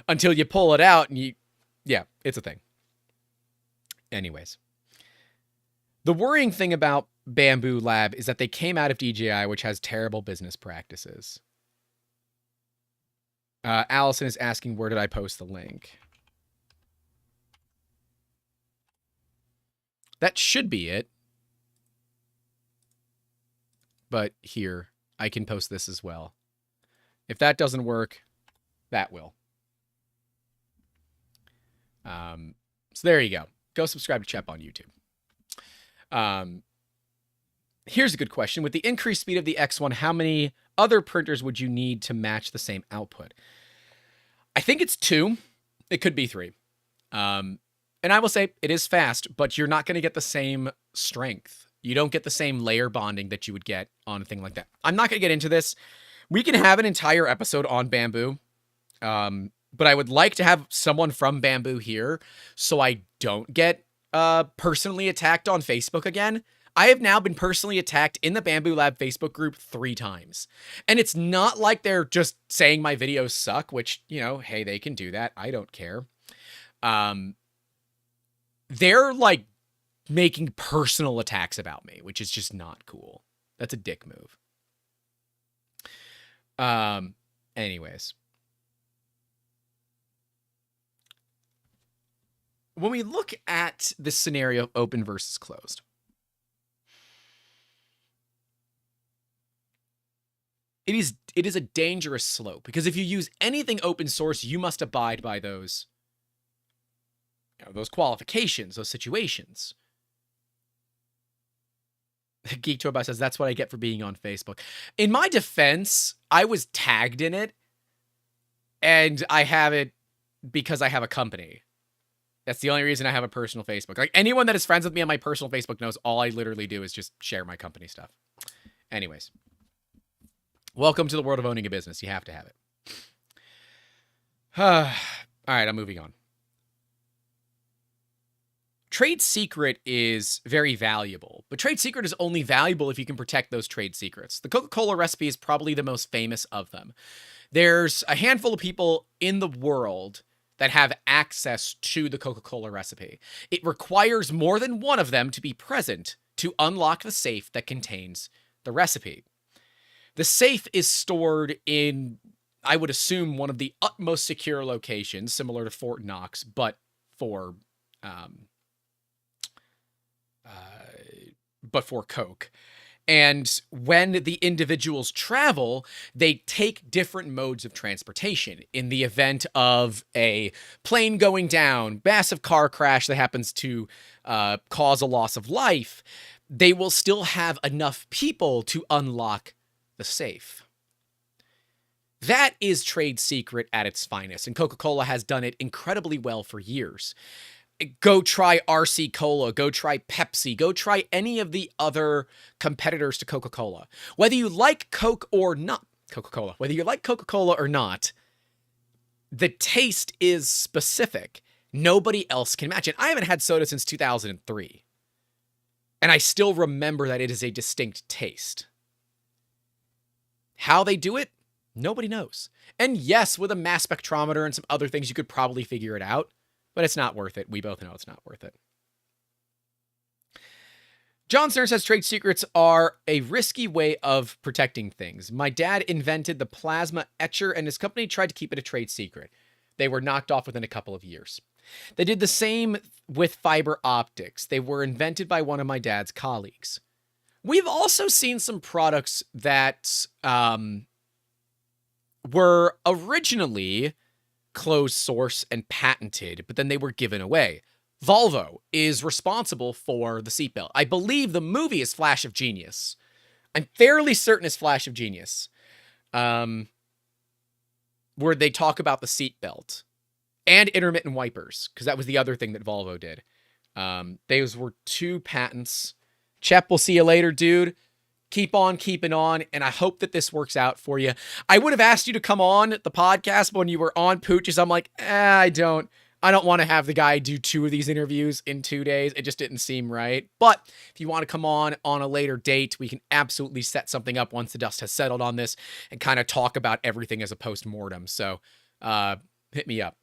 until you pull it out and yeah, it's a thing. Anyways. The worrying thing about Bamboo Lab is that they came out of DJI, which has terrible business practices. Allison is asking, where did I post the link? That should be it. But here, I can post this as well. If that doesn't work, that will. So there you go. Go subscribe to Chep on YouTube. Here's a good question. With the increased speed of the X1, how many other printers would you need to match the same output? I think it's 2. It could be 3. And I will say it is fast, but you're not going to get the same strength. You don't get the same layer bonding that you would get on a thing like that. I'm not going to get into this. We can have an entire episode on Bamboo. But I would like to have someone from Bamboo here so I don't get personally attacked on Facebook again. I have now been personally attacked in the Bamboo Lab Facebook group 3 times. And it's not like they're just saying my videos suck, which, you know, hey, they can do that. I don't care. They're like making personal attacks about me, which is just not cool. That's a dick move. Anyways. When we look at this scenario of open versus closed, it is a dangerous slope, because if you use anything open source, you must abide by those, those qualifications, those situations. Geek Toy says, that's what I get for being on Facebook. In my defense, I was tagged in it, and I have it because I have a company. That's the only reason I have a personal Facebook. Like, anyone that is friends with me on my personal Facebook knows all I literally do is just share my company stuff. Anyways. Welcome to the world of owning a business. You have to have it. All right, I'm moving on. Trade secret is very valuable, but trade secret is only valuable if you can protect those trade secrets. The Coca-Cola recipe is probably the most famous of them. There's a handful of people in the world that have access to the Coca-Cola recipe. It requires more than one of them to be present to unlock the safe that contains the recipe. The safe is stored in, I would assume, one of the utmost secure locations, similar to Fort Knox, but for Coke. And when the individuals travel, they take different modes of transportation. In the event of a plane going down, massive car crash that happens to cause a loss of life, they will still have enough people to unlock the safe. That is trade secret at its finest, and Coca-Cola has done it incredibly well for years. Go try RC Cola, go try Pepsi, go try any of the other competitors to Coca-Cola. Whether you like Coke or not, whether you like Coca-Cola or not, the taste is specific. Nobody else can match it. I haven't had soda since 2003. And I still remember that it is a distinct taste. How they do it, nobody knows. And yes, with a mass spectrometer and some other things, you could probably figure it out. But it's not worth it. We both know it's not worth it. John Stern says trade secrets are a risky way of protecting things. My dad invented the plasma etcher, and his company tried to keep it a trade secret. They were knocked off within a couple of years. They did the same with fiber optics. They were invented by one of my dad's colleagues. We've also seen some products that were originally closed source and patented, but then they were given away. Volvo is responsible for the seatbelt. I believe the movie is Flash of Genius. I'm fairly certain it's Flash of Genius. Where they talk about the seatbelt and intermittent wipers, because that was the other thing that Volvo did. Those were 2 patents. Chep, we'll see you later, dude. Keep on keeping on, and I hope that this works out for you. I would have asked you to come on the podcast, but when you were on Pooches, I'm like, I don't I don't want to have the guy do 2 of these interviews in 2 days. It just didn't seem right. But if you want to come on a later date, we can absolutely set something up once the dust has settled on this and kind of talk about everything as a post-mortem. So hit me up.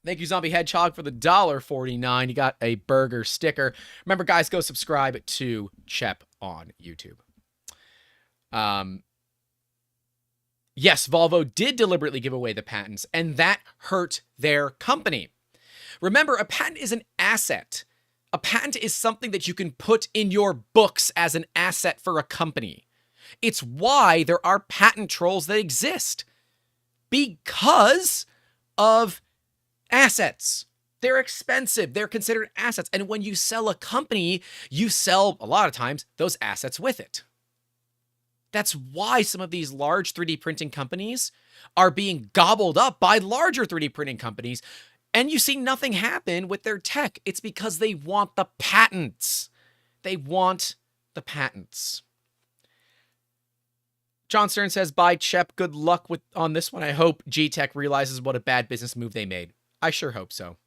Thank you, Zombie Hedgehog, for the $1.49. You got a burger sticker. Remember, guys, go subscribe to Chep on YouTube. Yes, Volvo did deliberately give away the patents, and that hurt their company. Remember, a patent is an asset. A patent is something that you can put in your books as an asset for a company. It's why there are patent trolls that exist. Because of assets. They're expensive. They're considered assets. And when you sell a company, you sell, a lot of times, those assets with it. That's why some of these large 3D printing companies are being gobbled up by larger 3D printing companies, and you see nothing happen with their tech. It's because they want the patents. They want the patents. John Stern says, bye, Chep. Good luck on this one. I hope Geetech realizes what a bad business move they made. I sure hope so.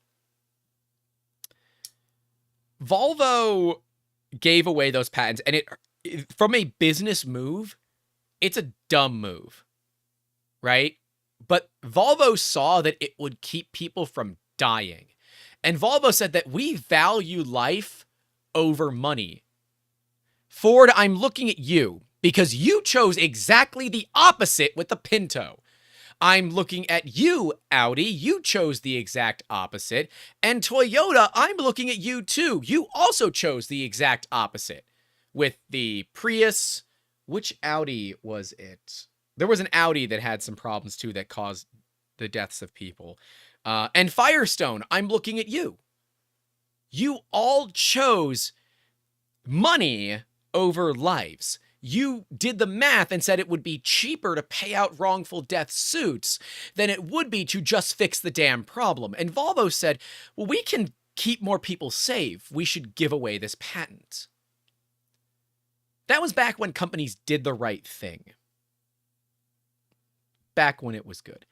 Volvo gave away those patents, and from a business move, it's a dumb move, right? But Volvo saw that it would keep people from dying. And Volvo said that we value life over money. Ford, I'm looking at you because you chose exactly the opposite with the Pinto. I'm looking at you, Audi. You chose the exact opposite. And Toyota, I'm looking at you too. You also chose the exact opposite. With the Prius, which Audi was it? There was an Audi that had some problems too that caused the deaths of people. And Firestone, I'm looking at you. You all chose money over lives. You did the math and said it would be cheaper to pay out wrongful death suits than it would be to just fix the damn problem. And Volvo said, well, we can keep more people safe. We should give away this patent. That was back when companies did the right thing. Back when it was good.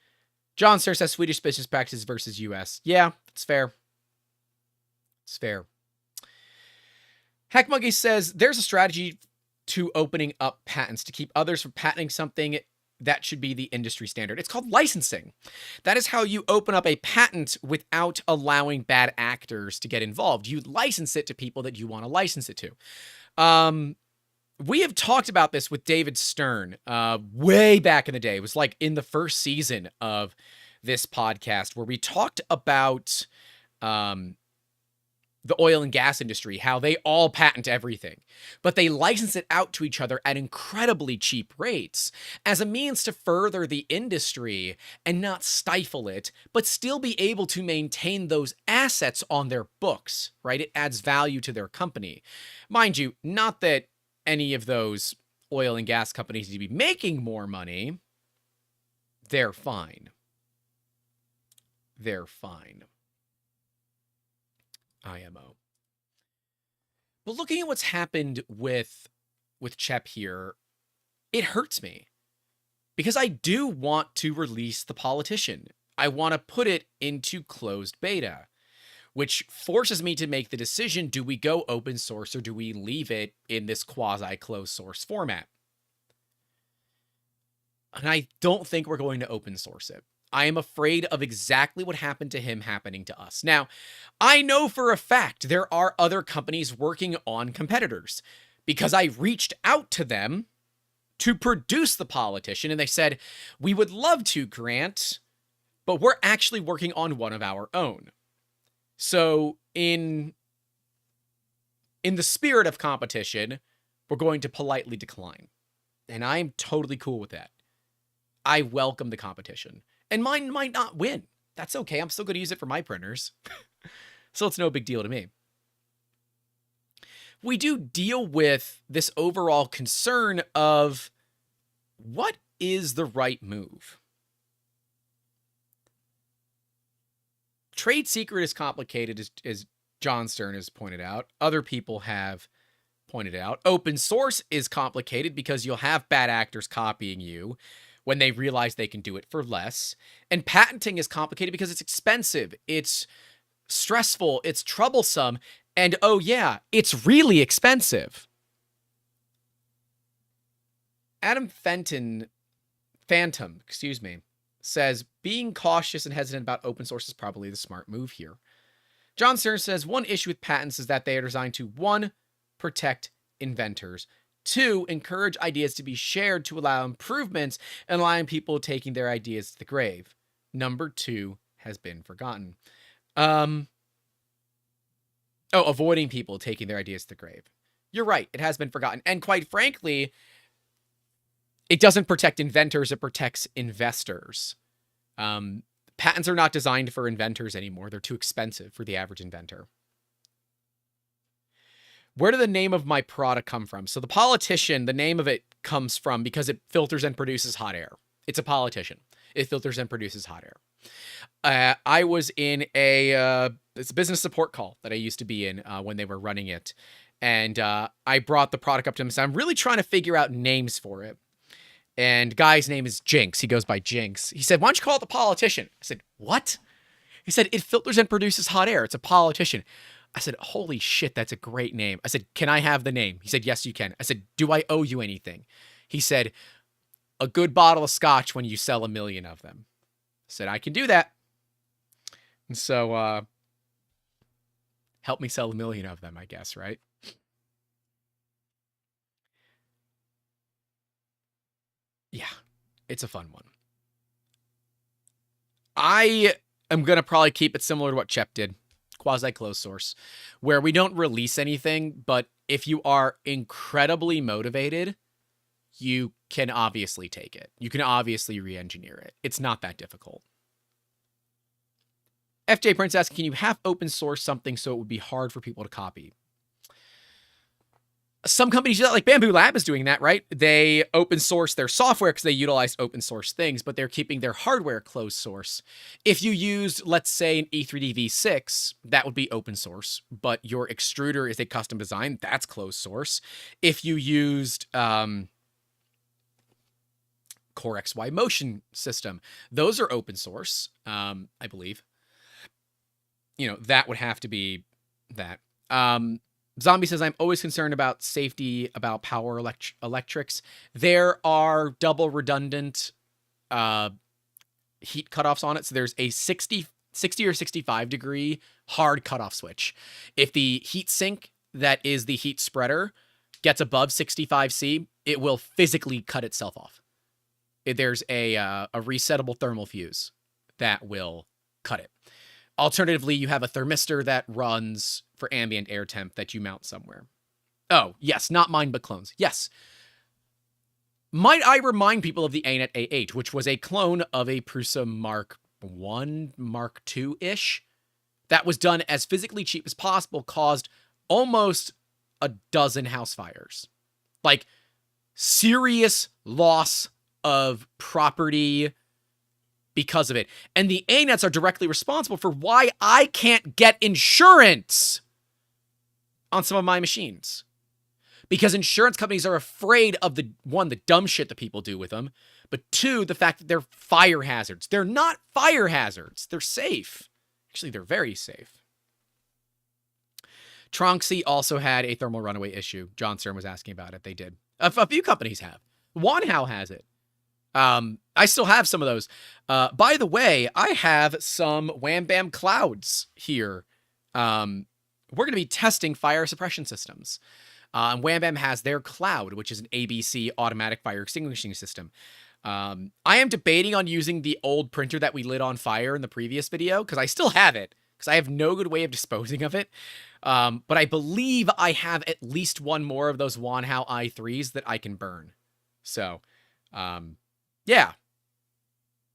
John Sir says Swedish business practices versus US. Yeah, it's fair. It's fair. Hackmonkey says there's a strategy to opening up patents to keep others from patenting something that should be the industry standard. It's called licensing. That is how you open up a patent without allowing bad actors to get involved. You license it to people that you want to license it to. We have talked about this with David Stern way back in the day. It was like in the first season of this podcast where we talked about the oil and gas industry, how they all patent everything, but they license it out to each other at incredibly cheap rates as a means to further the industry and not stifle it, but still be able to maintain those assets on their books, right? It adds value to their company. Mind you, not that any of those oil and gas companies need to be making more money. They're fine. They're fine. IMO. But looking at what's happened with Chep here, it hurts me. Because I do want to release The Politician. I want to put it into closed beta, which forces me to make the decision, do we go open source or do we leave it in this quasi-closed source format? And I don't think we're going to open source it. I am afraid of exactly what happened to him happening to us. Now, I know for a fact there are other companies working on competitors because I reached out to them to produce The Politician and they said, we would love to, Grant, but we're actually working on one of our own. So in the spirit of competition, we're going to politely decline. And I'm totally cool with that. I welcome the competition. And mine might not win. That's okay. I'm still going to use it for my printers. So it's no big deal to me. We do deal with this overall concern of what is the right move? Trade secret is complicated, as John Stern has pointed out. Other people have pointed out. Open source is complicated because you'll have bad actors copying you, when they realize they can do it for less. And patenting is complicated because it's expensive, it's stressful, it's troublesome, and oh yeah, it's really expensive. Adam Phantom, says being cautious and hesitant about open source is probably the smart move here. John Stern says one issue with patents is that they are designed to 1, protect inventors, 2, encourage ideas to be shared to allow improvements and allowing people taking their ideas to the grave. Number 2 has been forgotten. Avoiding people taking their ideas to the grave. You're right, it has been forgotten. And quite frankly, it doesn't protect inventors, it protects investors. Patents are not designed for inventors anymore. They're too expensive for the average inventor. Where did the name of my product come from? So the politician, the name of it comes from because it filters and produces hot air. It's a politician. It filters and produces hot air. I was in it's a business support call that I used to be in when they were running it. And I brought the product up to him and said, I'm really trying to figure out names for it. And guy's name is Jinx. He goes by Jinx. He said, why don't you call it the politician? I said, what? He said, it filters and produces hot air. It's a politician. I said, holy shit, that's a great name. I said, can I have the name? He said, yes, you can. I said, do I owe you anything? He said, a good bottle of scotch when you sell 1 million of them. I said, I can do that. And so, help me sell 1 million of them, I guess, right? Yeah, it's a fun one. I am going to probably keep it similar to what Chep did, quasi-closed source, where we don't release anything, but if you are incredibly motivated, you can obviously take it. You can obviously re-engineer it. It's not that difficult. FJ Prince asks, can you half open source something so it would be hard for people to copy? Some companies do that, like Bamboo Lab is doing that, right? They open source their software because they utilize open source things, but they're keeping their hardware closed source. If you used, let's say, an E3D V6, that would be open source, but your extruder is a custom design, that's closed source. If you used Core XY motion system, those are open source, I believe. You know, that would have to be that. Zombie says, I'm always concerned about safety, about power electrics. There are double redundant heat cutoffs on it. So there's a 60 or 65 degree hard cutoff switch. If the heat sink that is the heat spreader gets above 65C, it will physically cut itself off. There's a resettable thermal fuse that will cut it. Alternatively, you have a thermistor that runs for ambient air temp that you mount somewhere. Oh, yes, not mine, but clones. Yes. Might I remind people of the ANET A8, which was a clone of a Prusa Mark I, Mark II-ish, that was done as physically cheap as possible, caused almost a dozen house fires. Like, serious loss of property because of it. And the ANETs are directly responsible for why I can't get insurance on some of my machines. Because insurance companies are afraid of the dumb shit that people do with them, but 2, the fact that they're fire hazards. They're not fire hazards. They're safe. Actually, they're very safe. Tronxy also had a thermal runaway issue. John Stern was asking about it. They did. A few companies have. Wanhao has it. I still have some of those. By the way, I have some Wham Bam Clouds here. We're going to be testing fire suppression systems. Wham Bam has their Cloud, which is an ABC automatic fire extinguishing system. I am debating on using the old printer that we lit on fire in the previous video, because I still have it, because I have no good way of disposing of it. But I believe I have at least one more of those Wanhao i3s that I can burn. So, yeah.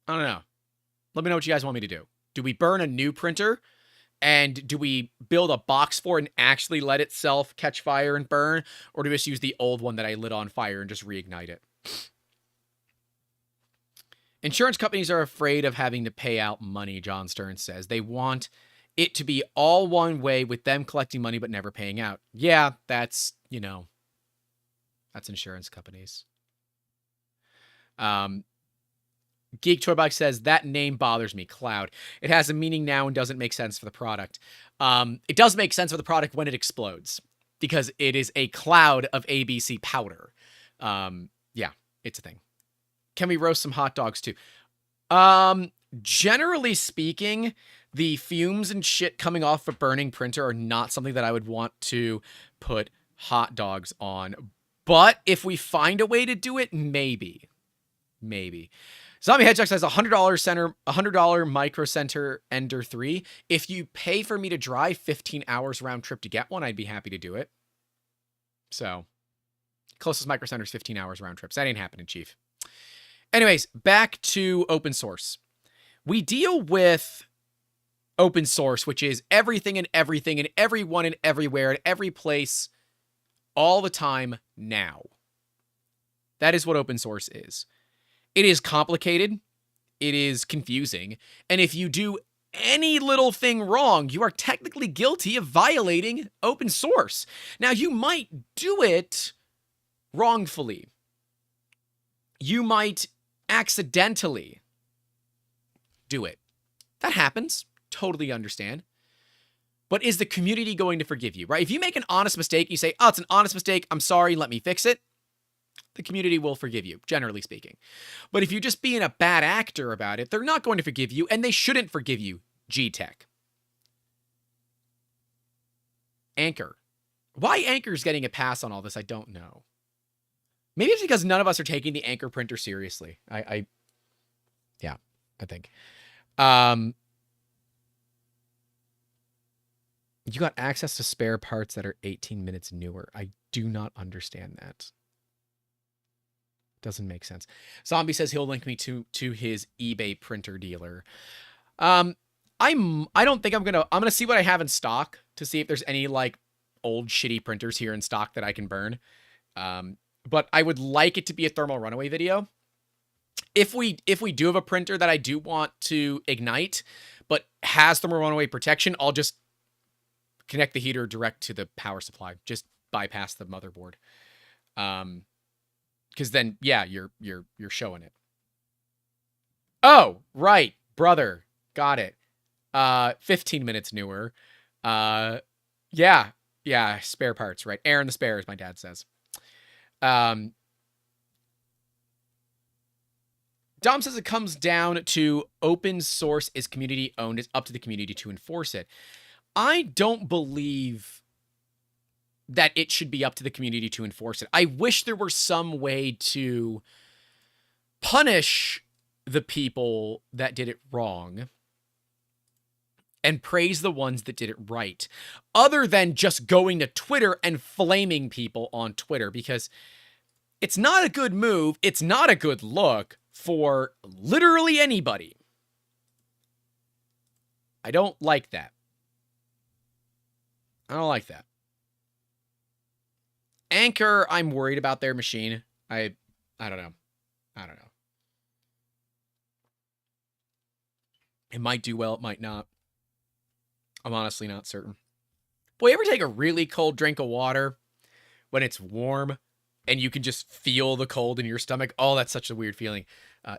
I don't know. Let me know what you guys want me to do. Do we burn a new printer? And do we build a box for it and actually let itself catch fire and burn? Or do we just use the old one that I lit on fire and just reignite it? Insurance companies are afraid of having to pay out money, John Stern says. They want it to be all one way with them collecting money but never paying out. Yeah, that's, you know, that's insurance companies. Geek Toy Box says, that name bothers me, Cloud. It has a meaning now and doesn't make sense for the product. It does make sense for the product when it explodes, because it is a cloud of ABC powder. Yeah, it's a thing. Can we roast some hot dogs too? Generally speaking, the fumes and shit coming off a burning printer are not something that I would want to put hot dogs on. But if we find a way to do it, maybe. Zombie Hedgehog says $100 Micro Center Ender 3. If you pay for me to drive 15 hours round trip to get one, I'd be happy to do it. So, closest Micro Center is 15 hours round trips. That ain't happening, Chief. Anyways, back to open source. We deal with open source, which is everything and everyone and everywhere and every place all the time now. That is what open source is. It is complicated. It is confusing. And if you do any little thing wrong, you are technically guilty of violating open source. Now, you might do it wrongfully. You might accidentally do it. That happens. Totally understand. But is the community going to forgive you, right? If you make an honest mistake, you say, oh, it's an honest mistake, I'm sorry, let me fix it. The community will forgive you, generally speaking. But if you're just being a bad actor about it, they're not going to forgive you, and they shouldn't forgive you, Geetech. Anchor. Why Anchor's getting a pass on all this, I don't know. Maybe it's because none of us are taking the Anchor printer seriously. I think. You got access to spare parts that are 18 minutes newer. I do not understand that. Doesn't make sense. Zombie says he'll link me to his eBay printer dealer. I don't think I'm gonna see what I have in stock to see if there's any like old shitty printers here in stock that I can burn. But I would like it to be a thermal runaway video. If we do have a printer that I do want to ignite, but has thermal runaway protection, I'll just connect the heater direct to the power supply. Just bypass the motherboard. Because then, yeah, you're showing it. Oh, right, brother, got it. 15 minutes newer. Yeah, spare parts, right? Aaron the spares, my dad says. Dom says it comes down to open source is community owned. It's up to the community to enforce it. I don't believe that it should be up to the community to enforce it. I wish there were some way to punish the people that did it wrong and praise the ones that did it right, other than just going to Twitter and flaming people on Twitter, because it's not a good move. It's not a good look for literally anybody. I don't like that. I don't like that. Anchor, I'm worried about their machine. I don't know. It might do well, it might not. I'm honestly not certain. Boy, ever take a really cold drink of water when it's warm and you can just feel the cold in your stomach? Oh, that's such a weird feeling.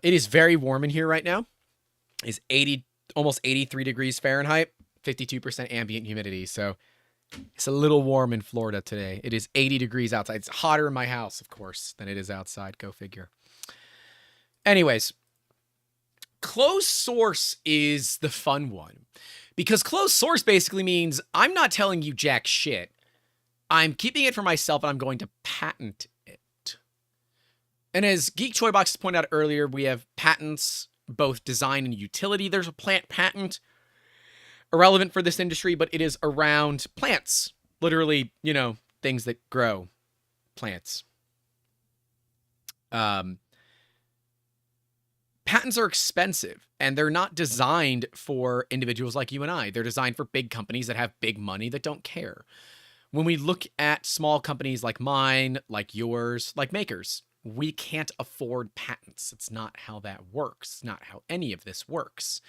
It is very warm in here right now. It's almost 83 degrees Fahrenheit, 52% ambient humidity. So it's a little warm in Florida today. It is 80 degrees outside. It's hotter in my house, of course, than it is outside. Go figure. Anyways, closed source is the fun one, because closed source basically means I'm not telling you jack shit. I'm keeping it for myself and I'm going to patent it. And as Geek Toy Box pointed out earlier, we have patents, both design and utility. There's a plant patent, irrelevant for this industry, but it is around plants. Literally, things that grow plants. Patents are expensive, and they're not designed for individuals like you and I. They're designed for big companies that have big money that don't care. When we look at small companies like mine, like yours, like makers, we can't afford patents. It's not how that works. It's not how any of this works.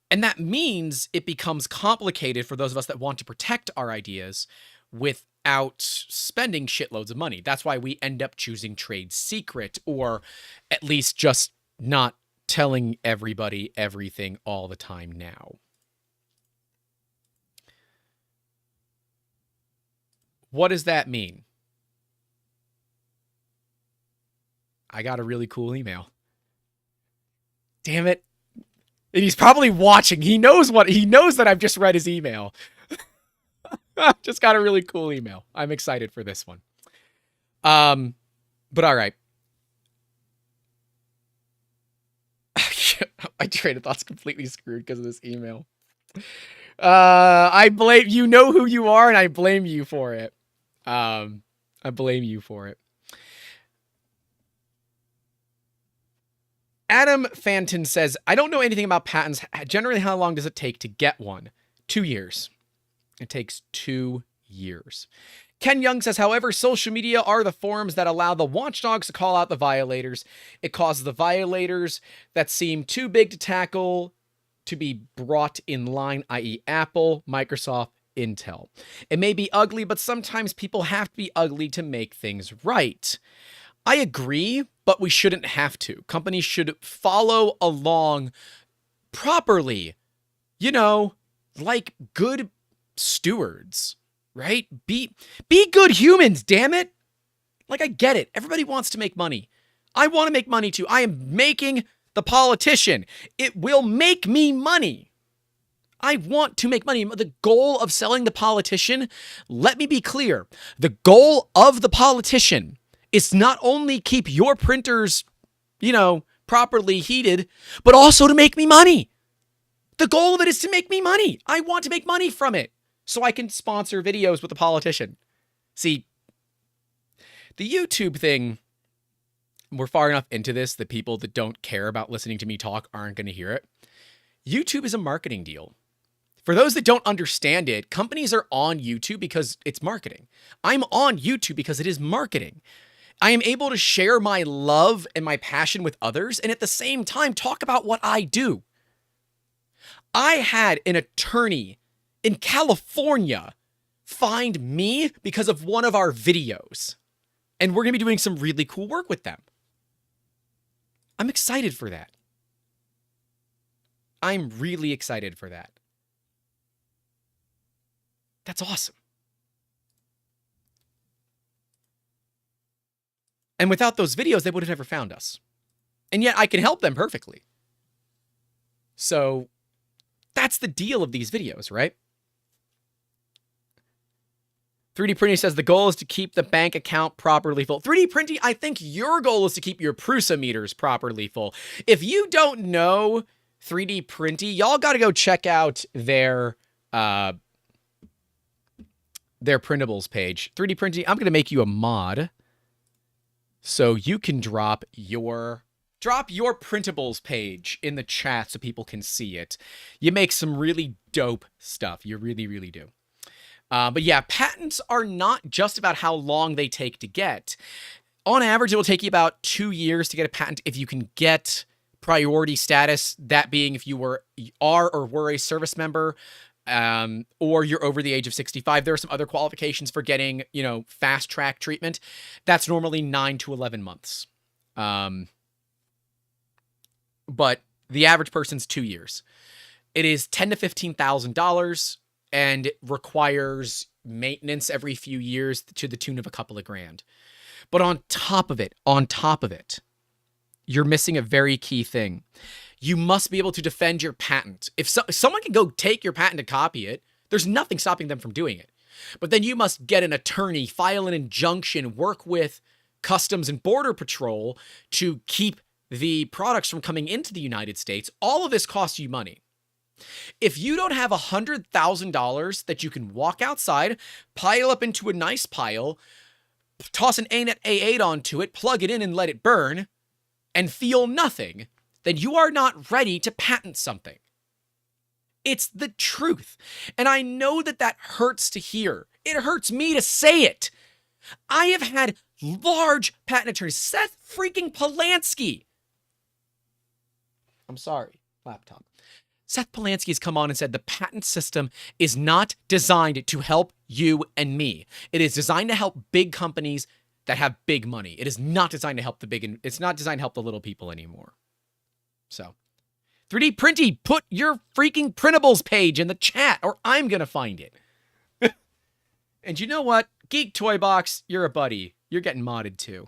And that means it becomes complicated for those of us that want to protect our ideas without spending shitloads of money. That's why we end up choosing trade secret, or at least just not telling everybody everything all the time now. What does that mean? I got a really cool email. Damn it. And he's probably watching. He knows that I've just read his email. Just got a really cool email. I'm excited for this one. But all right. My train of thought's completely screwed because of this email. I blame, you know who you are, and I blame you for it. I blame you for it. Adam Fanton says, I don't know anything about patents. Generally, how long does it take to get one? 2 years. It takes 2 years. Ken Young says, however, social media are the forums that allow the watchdogs to call out the violators. It causes the violators that seem too big to tackle to be brought in line, i.e. Apple, Microsoft, Intel. It may be ugly, but sometimes people have to be ugly to make things right. I agree, but we shouldn't have to. Companies should follow along properly, you know, like good stewards, right? Be good humans, damn it. Like, I get it. Everybody wants to make money. I want to make money too. I am making The Politician. It will make me money. I want to make money. The goal of selling The Politician, let me be clear. The goal of The Politician is not only keep your printers, you know, properly heated, but also to make me money. The goal of it is to make me money. I want to make money from it so I can sponsor videos with The Politician. See, the YouTube thing, we're far enough into this that people that don't care about listening to me talk aren't going to hear it. YouTube is a marketing deal. For those that don't understand it, companies are on YouTube because it's marketing. I'm on YouTube because it is marketing. I am able to share my love and my passion with others and at the same time talk about what I do. I had an attorney in California find me because of one of our videos. And we're going to be doing some really cool work with them. I'm excited for that. I'm really excited for that. That's awesome. And without those videos, they would have never found us. And yet I can help them perfectly. So that's the deal of these videos, right? 3D Printing says the goal is to keep the bank account properly full. 3D Printing, I think your goal is to keep your Prusa meters properly full. If you don't know 3D Printing, y'all got to go check out their printables page. 3D Printing, I'm going to make you a mod so you can drop your printables page in the chat so people can see it. You make some really dope stuff. You really, really do. But yeah, patents are not just about how long they take to get. On average, it will take you about 2 years to get a patent if you can get priority status, that being if you were a service member, or you're over the age of 65. There are some other qualifications for getting, you know, fast track treatment. That's normally 9 to 11 months. But the average person's 2 years. It is $10,000 to $15,000 and it requires maintenance every few years to the tune of a couple of grand. But on top of it, you're missing a very key thing. You must be able to defend your patent. If someone can go take your patent and copy it, there's nothing stopping them from doing it. But then you must get an attorney, file an injunction, work with Customs and Border Patrol to keep the products from coming into the United States. All of this costs you money. If you don't have $100,000 that you can walk outside, pile up into a nice pile, toss an A-net A8 onto it, plug it in and let it burn, and feel nothing, then you are not ready to patent something. It's the truth. And I know that that hurts to hear. It hurts me to say it. I have had large patent attorneys, Seth freaking Polanski. I'm sorry, laptop. Seth Polanski has come on and said the patent system is not designed to help you and me. It is designed to help big companies that have big money. It is not designed to help it's not designed to help the little people anymore. So 3D Printy, put your freaking printables page in the chat or I'm going to find it. And you know what? Geek Toy Box, you're a buddy. You're getting modded too.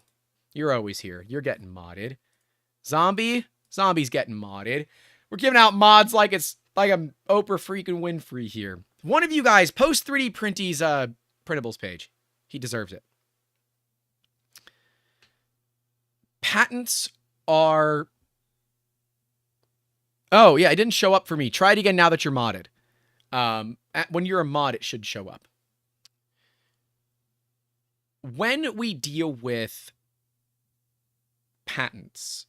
You're always here. You're getting modded. Zombie's getting modded. We're giving out mods like it's like I'm Oprah freaking Winfrey here. One of you guys post 3D Printy's printables page. He deserves it. Patents are... Oh, yeah, it didn't show up for me. Try it again now that you're modded. When you're a mod, it should show up. When we deal with patents,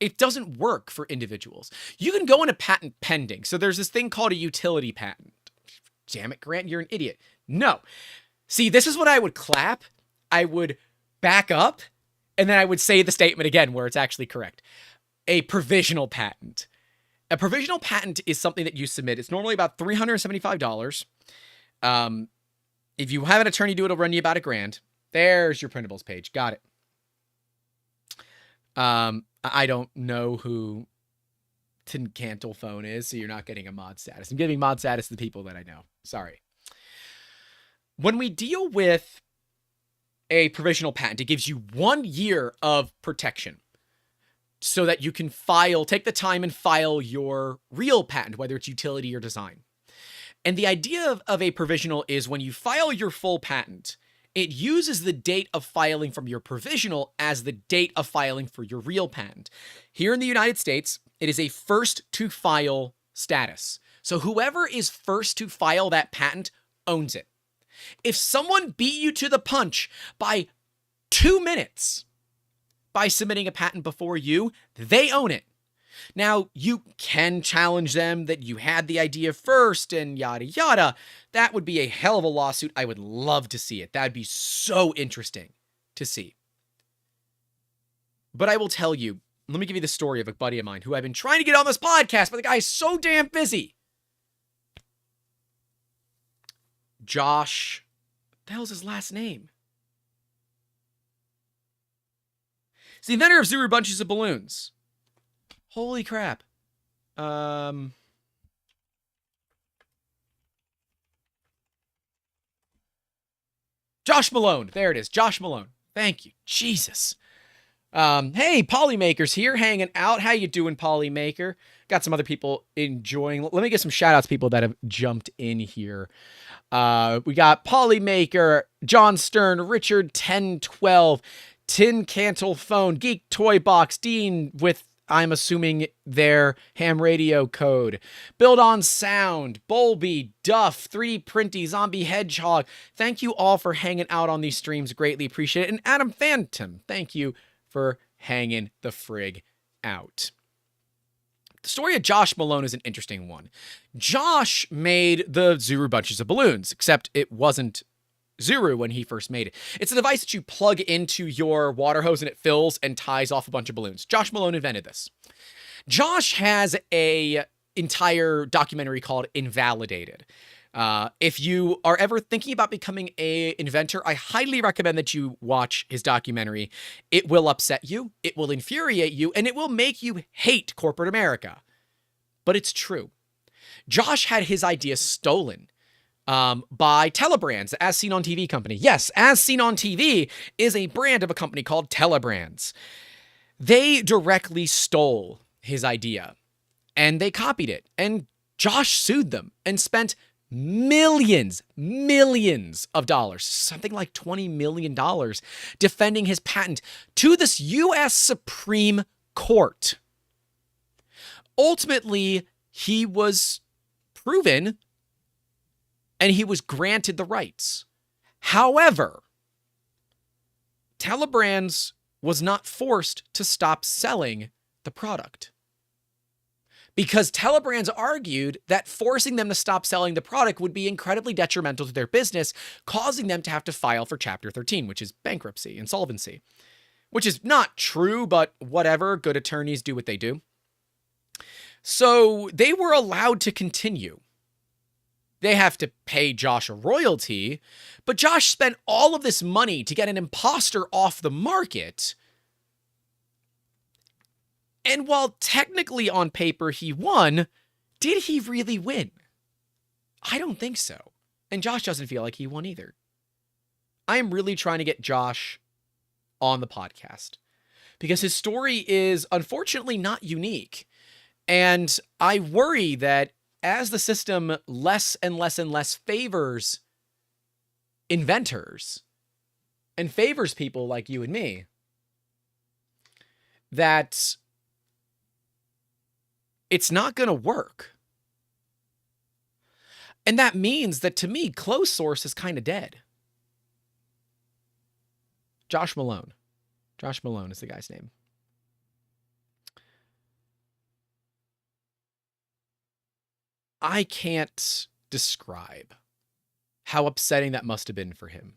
it doesn't work for individuals. You can go into patent pending. So there's this thing called a utility patent. Damn it, Grant, you're an idiot. No. See, this is what I would clap. I would back up, and then I would say the statement again where it's actually correct. A provisional patent. A provisional patent is something that you submit. It's normally about $375. If you have an attorney do it, it'll run you about $1,000. There's your printables page. Got it. I don't know who Tin Cantle Phone is, so you're not getting a mod status. I'm giving mod status to the people that I know. Sorry. When we deal with a provisional patent, it gives you 1 year of protection so that you can take the time and file your real patent, whether it's utility or design. And the idea of a provisional is when you file your full patent, it uses the date of filing from your provisional as the date of filing for your real patent. Here in the United States, it is a first to file status. So whoever is first to file that patent owns it. If someone beat you to the punch by 2 minutes by submitting a patent before you, they own it. Now, you can challenge them that you had the idea first and yada yada. That would be a hell of a lawsuit. I would love to see it. That'd be so interesting to see. But I will tell you, let me give you the story of a buddy of mine who I've been trying to get on this podcast, but the guy is so damn busy. Josh, what the hell's his last name? He's the inventor of Zuru Bunches of Balloons. Holy crap. Josh Malone. There it is. Josh Malone. Thank you. Jesus. Hey, Polymaker's here hanging out. How you doing, Polymaker? Got some other people enjoying. Let me get some shout outs, people that have jumped in here. We got Polymaker, John Stern, Richard 1012, Tin Cantle Phone, Geek Toy Box, Dean with, I'm assuming, their ham radio code. Build on Sound, Bolby, Duff, 3D Printy, Zombie Hedgehog. Thank you all for hanging out on these streams. Greatly appreciate it. And Adam Phantom, thank you for hanging the frig out. The story of Josh Malone is an interesting one. Josh made the Zuru Bunches of Balloons, except it wasn't Zuru when he first made it. It's a device that you plug into your water hose and it fills and ties off a bunch of balloons. Josh Malone invented this. Josh has an entire documentary called Invalidated. If you are ever thinking about becoming an inventor, I highly recommend that you watch his documentary. It will upset you, it will infuriate you, and it will make you hate corporate America. But it's true. Josh had his idea stolen by Telebrands, As Seen on TV company. Yes, As Seen on TV is a brand of a company called Telebrands. They directly stole his idea, and they copied it, and Josh sued them and spent millions of dollars, something like $20 million, defending his patent to this U.S. Supreme Court. Ultimately, he was proven and he was granted the rights. However, Telebrands was not forced to stop selling the product, because Telebrands argued that forcing them to stop selling the product would be incredibly detrimental to their business, causing them to have to file for Chapter 13, which is bankruptcy, insolvency, which is not true, but whatever, good attorneys do what they do. So they were allowed to continue. They have to pay Josh a royalty, but Josh spent all of this money to get an imposter off the market. And while technically on paper he won, did he really win? I don't think so. And Josh doesn't feel like he won either. I'm really trying to get Josh on the podcast because his story is unfortunately not unique. And I worry that as the system less and less and less favors inventors and favors people like you and me, that it's not going to work. And that means that, to me, closed source is kind of dead. Josh Malone. Josh Malone is the guy's name. I can't describe how upsetting that must have been for him.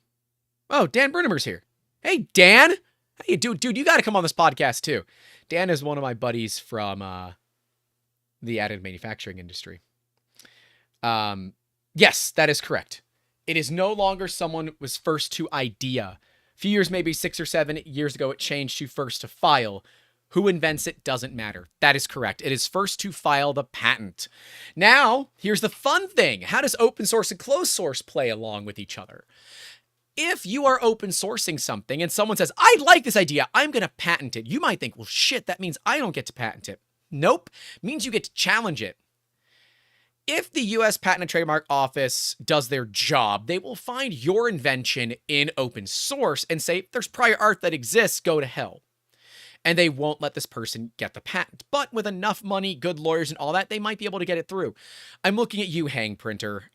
Oh, Dan Brunemer's here. Hey, Dan. How you doing? Dude, you got to come on this podcast, too. Dan is one of my buddies from the additive manufacturing industry. Yes, that is correct. It is no longer someone was first to idea. A few years, maybe 6 or 7 years ago, it changed to first to file. Who invents it doesn't matter. That is correct. It is first to file the patent. Now, here's the fun thing. How does open source and closed source play along with each other? If you are open sourcing something and someone says, I like this idea, I'm going to patent it. You might think, well, shit, that means I don't get to patent it. Nope. It means you get to challenge it. If the U.S. Patent and Trademark Office does their job, they will find your invention in open source and say, there's prior art that exists, go to hell. And they won't let this person get the patent. But with enough money, good lawyers, and all that, they might be able to get it through. I'm looking at you, Hang Printer.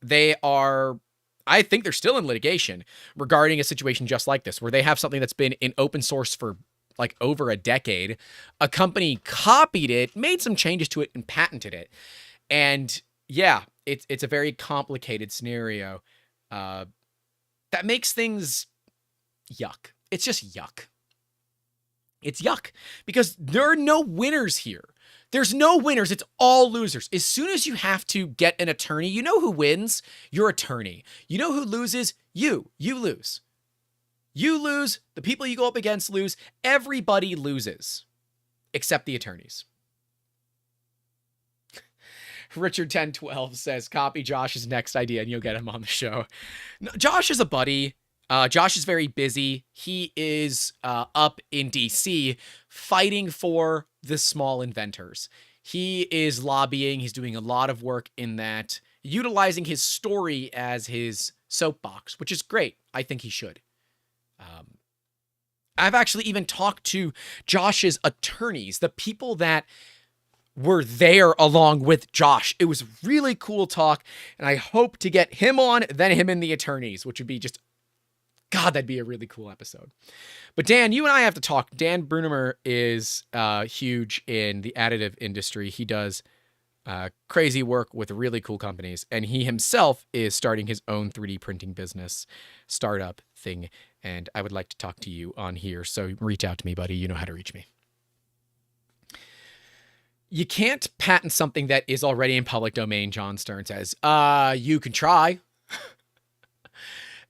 They are, I think they're still in litigation regarding a situation just like this, where they have something that's been in open source for like over a decade. A company copied it, made some changes to it, and patented it. And yeah, it's a very complicated scenario. That makes things yuck. It's just yuck. It's yuck because there are no winners here. There's no winners. It's all losers. As soon as you have to get an attorney, you know who wins? Your attorney. You know who loses? You. You lose. You lose. The people you go up against lose. Everybody loses except the attorneys. Richard 1012 says, copy Josh's next idea and you'll get him on the show. No, Josh is a buddy. Josh is very busy. He is up in DC fighting for the small inventors. He is lobbying. He's doing a lot of work in that, utilizing his story as his soapbox, which is great. I think he should. I've actually even talked to Josh's attorneys, the people that were there along with Josh. It was really cool talk, and I hope to get him on, then him and the attorneys, which would be just, God, that'd be a really cool episode. But Dan, you and I have to talk. Dan Brunemer is huge in the additive industry. He does crazy work with really cool companies, and he himself is starting his own 3D printing business startup thing, and I would like to talk to you on here, so reach out to me, buddy. You know how to reach me. You can't patent something that is already in public domain, John Stern says. You can try.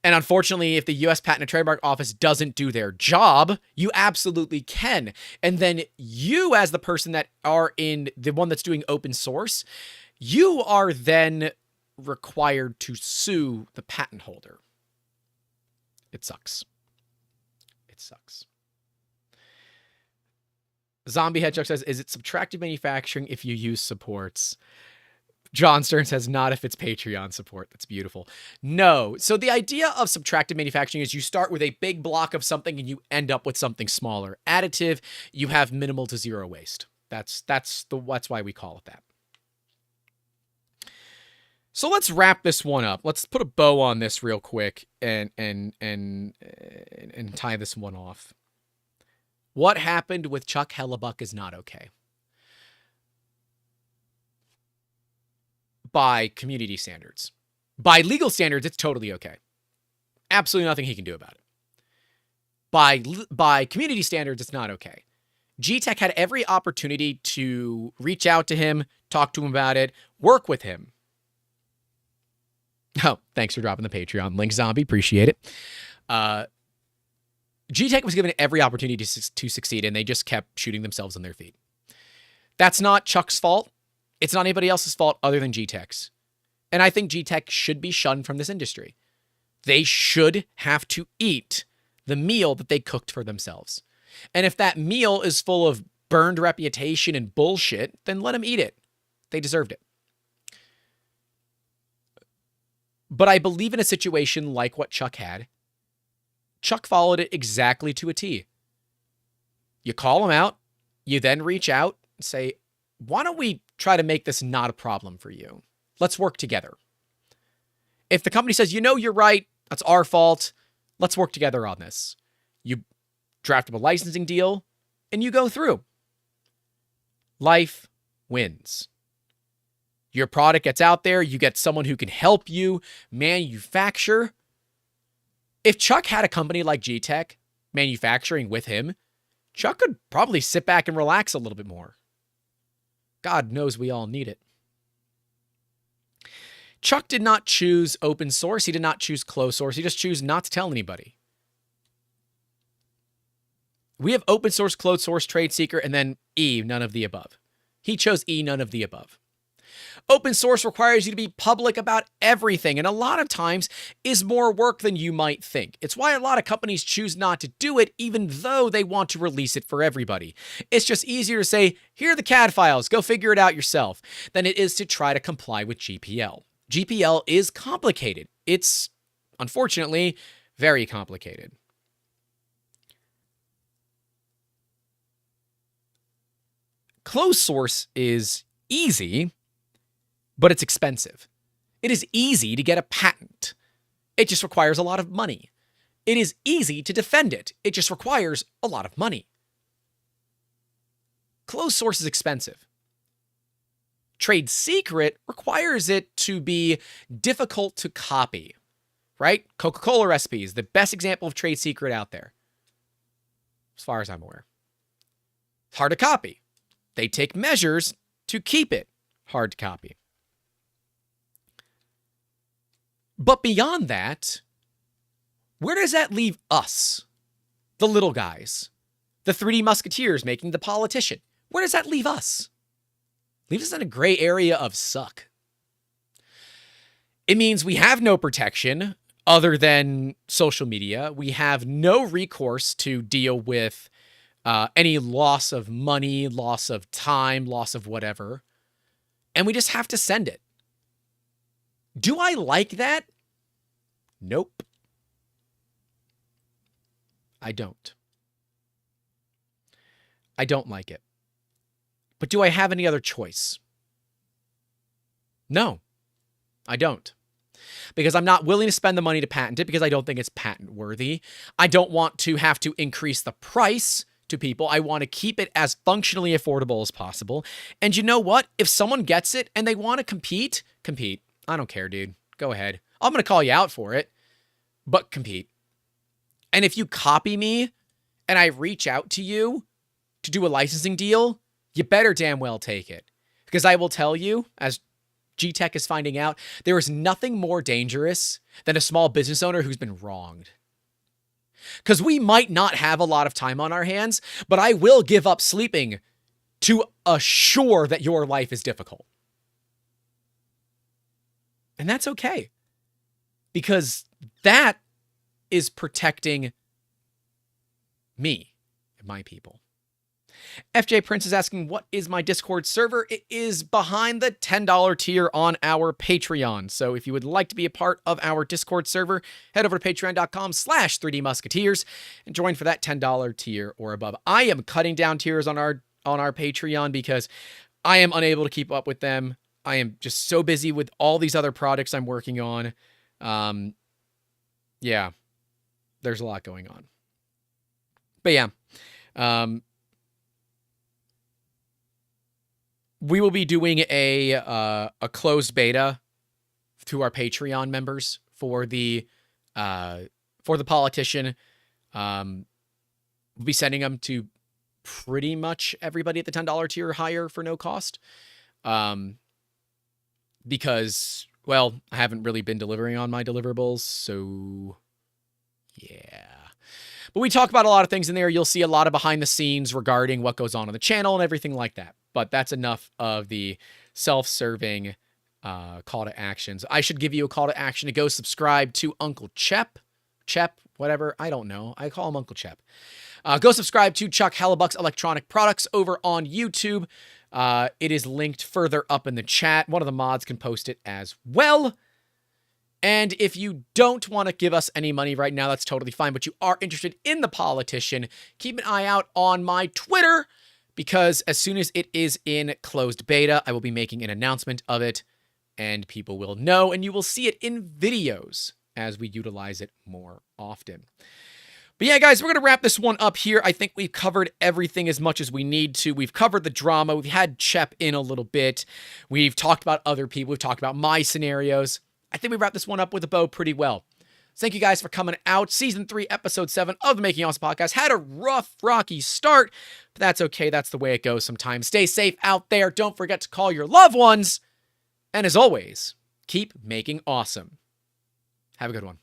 And unfortunately, if the U.S. Patent and Trademark Office doesn't do their job, you absolutely can. And then you, as the person that are in the one that's doing open source, you are then required to sue the patent holder. It sucks. It sucks. Zombie Hedgehog says, is it subtractive manufacturing if you use supports? John Stern says, not if it's Patreon support. That's beautiful. No. So the idea of subtractive manufacturing is you start with a big block of something and you end up with something smaller. Additive, you have minimal to zero waste. That's why we call it that. So let's wrap this one up. Let's put a bow on this real quick and tie this one off. What happened with Chuck Hellebuck is not okay. By community standards. By legal standards, it's totally okay. Absolutely nothing he can do about it. By community standards, it's not okay. Geetech had every opportunity to reach out to him, talk to him about it, work with him. Oh, thanks for dropping the Patreon link, Zombie. Appreciate it. Geetech was given every opportunity to succeed, and they just kept shooting themselves in their feet. That's not Chuck's fault. It's not anybody else's fault other than Geetech's. And I think Geetech should be shunned from this industry. They should have to eat the meal that they cooked for themselves. And if that meal is full of burned reputation and bullshit, then let them eat it. They deserved it. But I believe in a situation like what Chuck had, Chuck followed it exactly to a T. You call him out, you then reach out and say, why don't we try to make this not a problem for you? Let's work together. If the company says, you're right, that's our fault, let's work together on this. You draft up a licensing deal and you go through. Life wins. Your product gets out there, you get someone who can help you manufacture. If Chuck had a company like Geetech manufacturing with him, Chuck could probably sit back and relax a little bit more. God knows we all need it. Chuck did not choose open source. He did not choose closed source. He just chose not to tell anybody. We have open source, closed source, trade secret, and then E, none of the above. He chose E, none of the above. Open source requires you to be public about everything, and a lot of times is more work than you might think. It's why a lot of companies choose not to do it, even though they want to release it for everybody. It's just easier to say, here are the CAD files, go figure it out yourself, than it is to try to comply with GPL. GPL is complicated. It's, unfortunately, very complicated. Closed source is easy, but it's expensive. It is easy to get a patent. It just requires a lot of money. It is easy to defend it. It just requires a lot of money. Closed source is expensive. Trade secret requires it to be difficult to copy, right? Coca-Cola recipes, the best example of trade secret out there, as far as I'm aware. It's hard to copy. They take measures to keep it hard to copy. But beyond that, where does that leave us, the little guys, the 3D Musketeers making the politician? Where does that leave us? Leaves us in a gray area of suck. It means we have no protection other than social media. We have no recourse to deal with any loss of money, loss of time, loss of whatever. And we just have to send it. Do I like that? Nope. I don't. I don't like it. But do I have any other choice? No, I don't. Because I'm not willing to spend the money to patent it because I don't think it's patent worthy. I don't want to have to increase the price to people. I want to keep it as functionally affordable as possible. And you know what? If someone gets it and they want to compete. I don't care, dude. Go ahead. I'm going to call you out for it, but compete. And if you copy me and I reach out to you to do a licensing deal, you better damn well take it. Because I will tell you, as Geetech is finding out, there is nothing more dangerous than a small business owner who's been wronged. Because we might not have a lot of time on our hands, but I will give up sleeping to assure that your life is difficult. And that's okay. Because that is protecting me and my people. FJ Prince is asking, what is my Discord server? It is behind the $10 tier on our Patreon. So if you would like to be a part of our Discord server, head over to patreon.com/3D Musketeers and join for that $10 tier or above. I am cutting down tiers on our Patreon because I am unable to keep up with them. I am just so busy with all these other projects I'm working on. Yeah, there's a lot going on. But yeah, we will be doing a closed beta to our Patreon members for the politician. We'll be sending them to pretty much everybody at the $10 tier or higher for no cost. Because, well, I haven't really been delivering on my deliverables, so yeah. But we talk about a lot of things in there. You'll see a lot of behind the scenes regarding what goes on the channel and everything like that. But that's enough of the self-serving call to actions. I should give you a call to action to go subscribe to Uncle Chep. Whatever. I don't know. I call him Uncle Chep. Go subscribe to Chuck Hellebuck's Electronic Products over on YouTube. It is linked further up in the chat. One of the mods can post it as well. And if you don't want to give us any money right now, that's totally fine. But you are interested in the politician, keep an eye out on my Twitter, because as soon as it is in closed beta, I will be making an announcement of it, and people will know, and you will see it in videos as we utilize it more often. But yeah, guys, we're going to wrap this one up here. I think we've covered everything as much as we need to. We've covered the drama. We've had Chep in a little bit. We've talked about other people. We've talked about my scenarios. I think we wrapped this one up with a bow pretty well. Thank you guys for coming out. Season 3, Episode 7 of the Making Awesome Podcast had a rough, rocky start, but that's okay. That's the way it goes sometimes. Stay safe out there. Don't forget to call your loved ones. And as always, keep making awesome. Have a good one.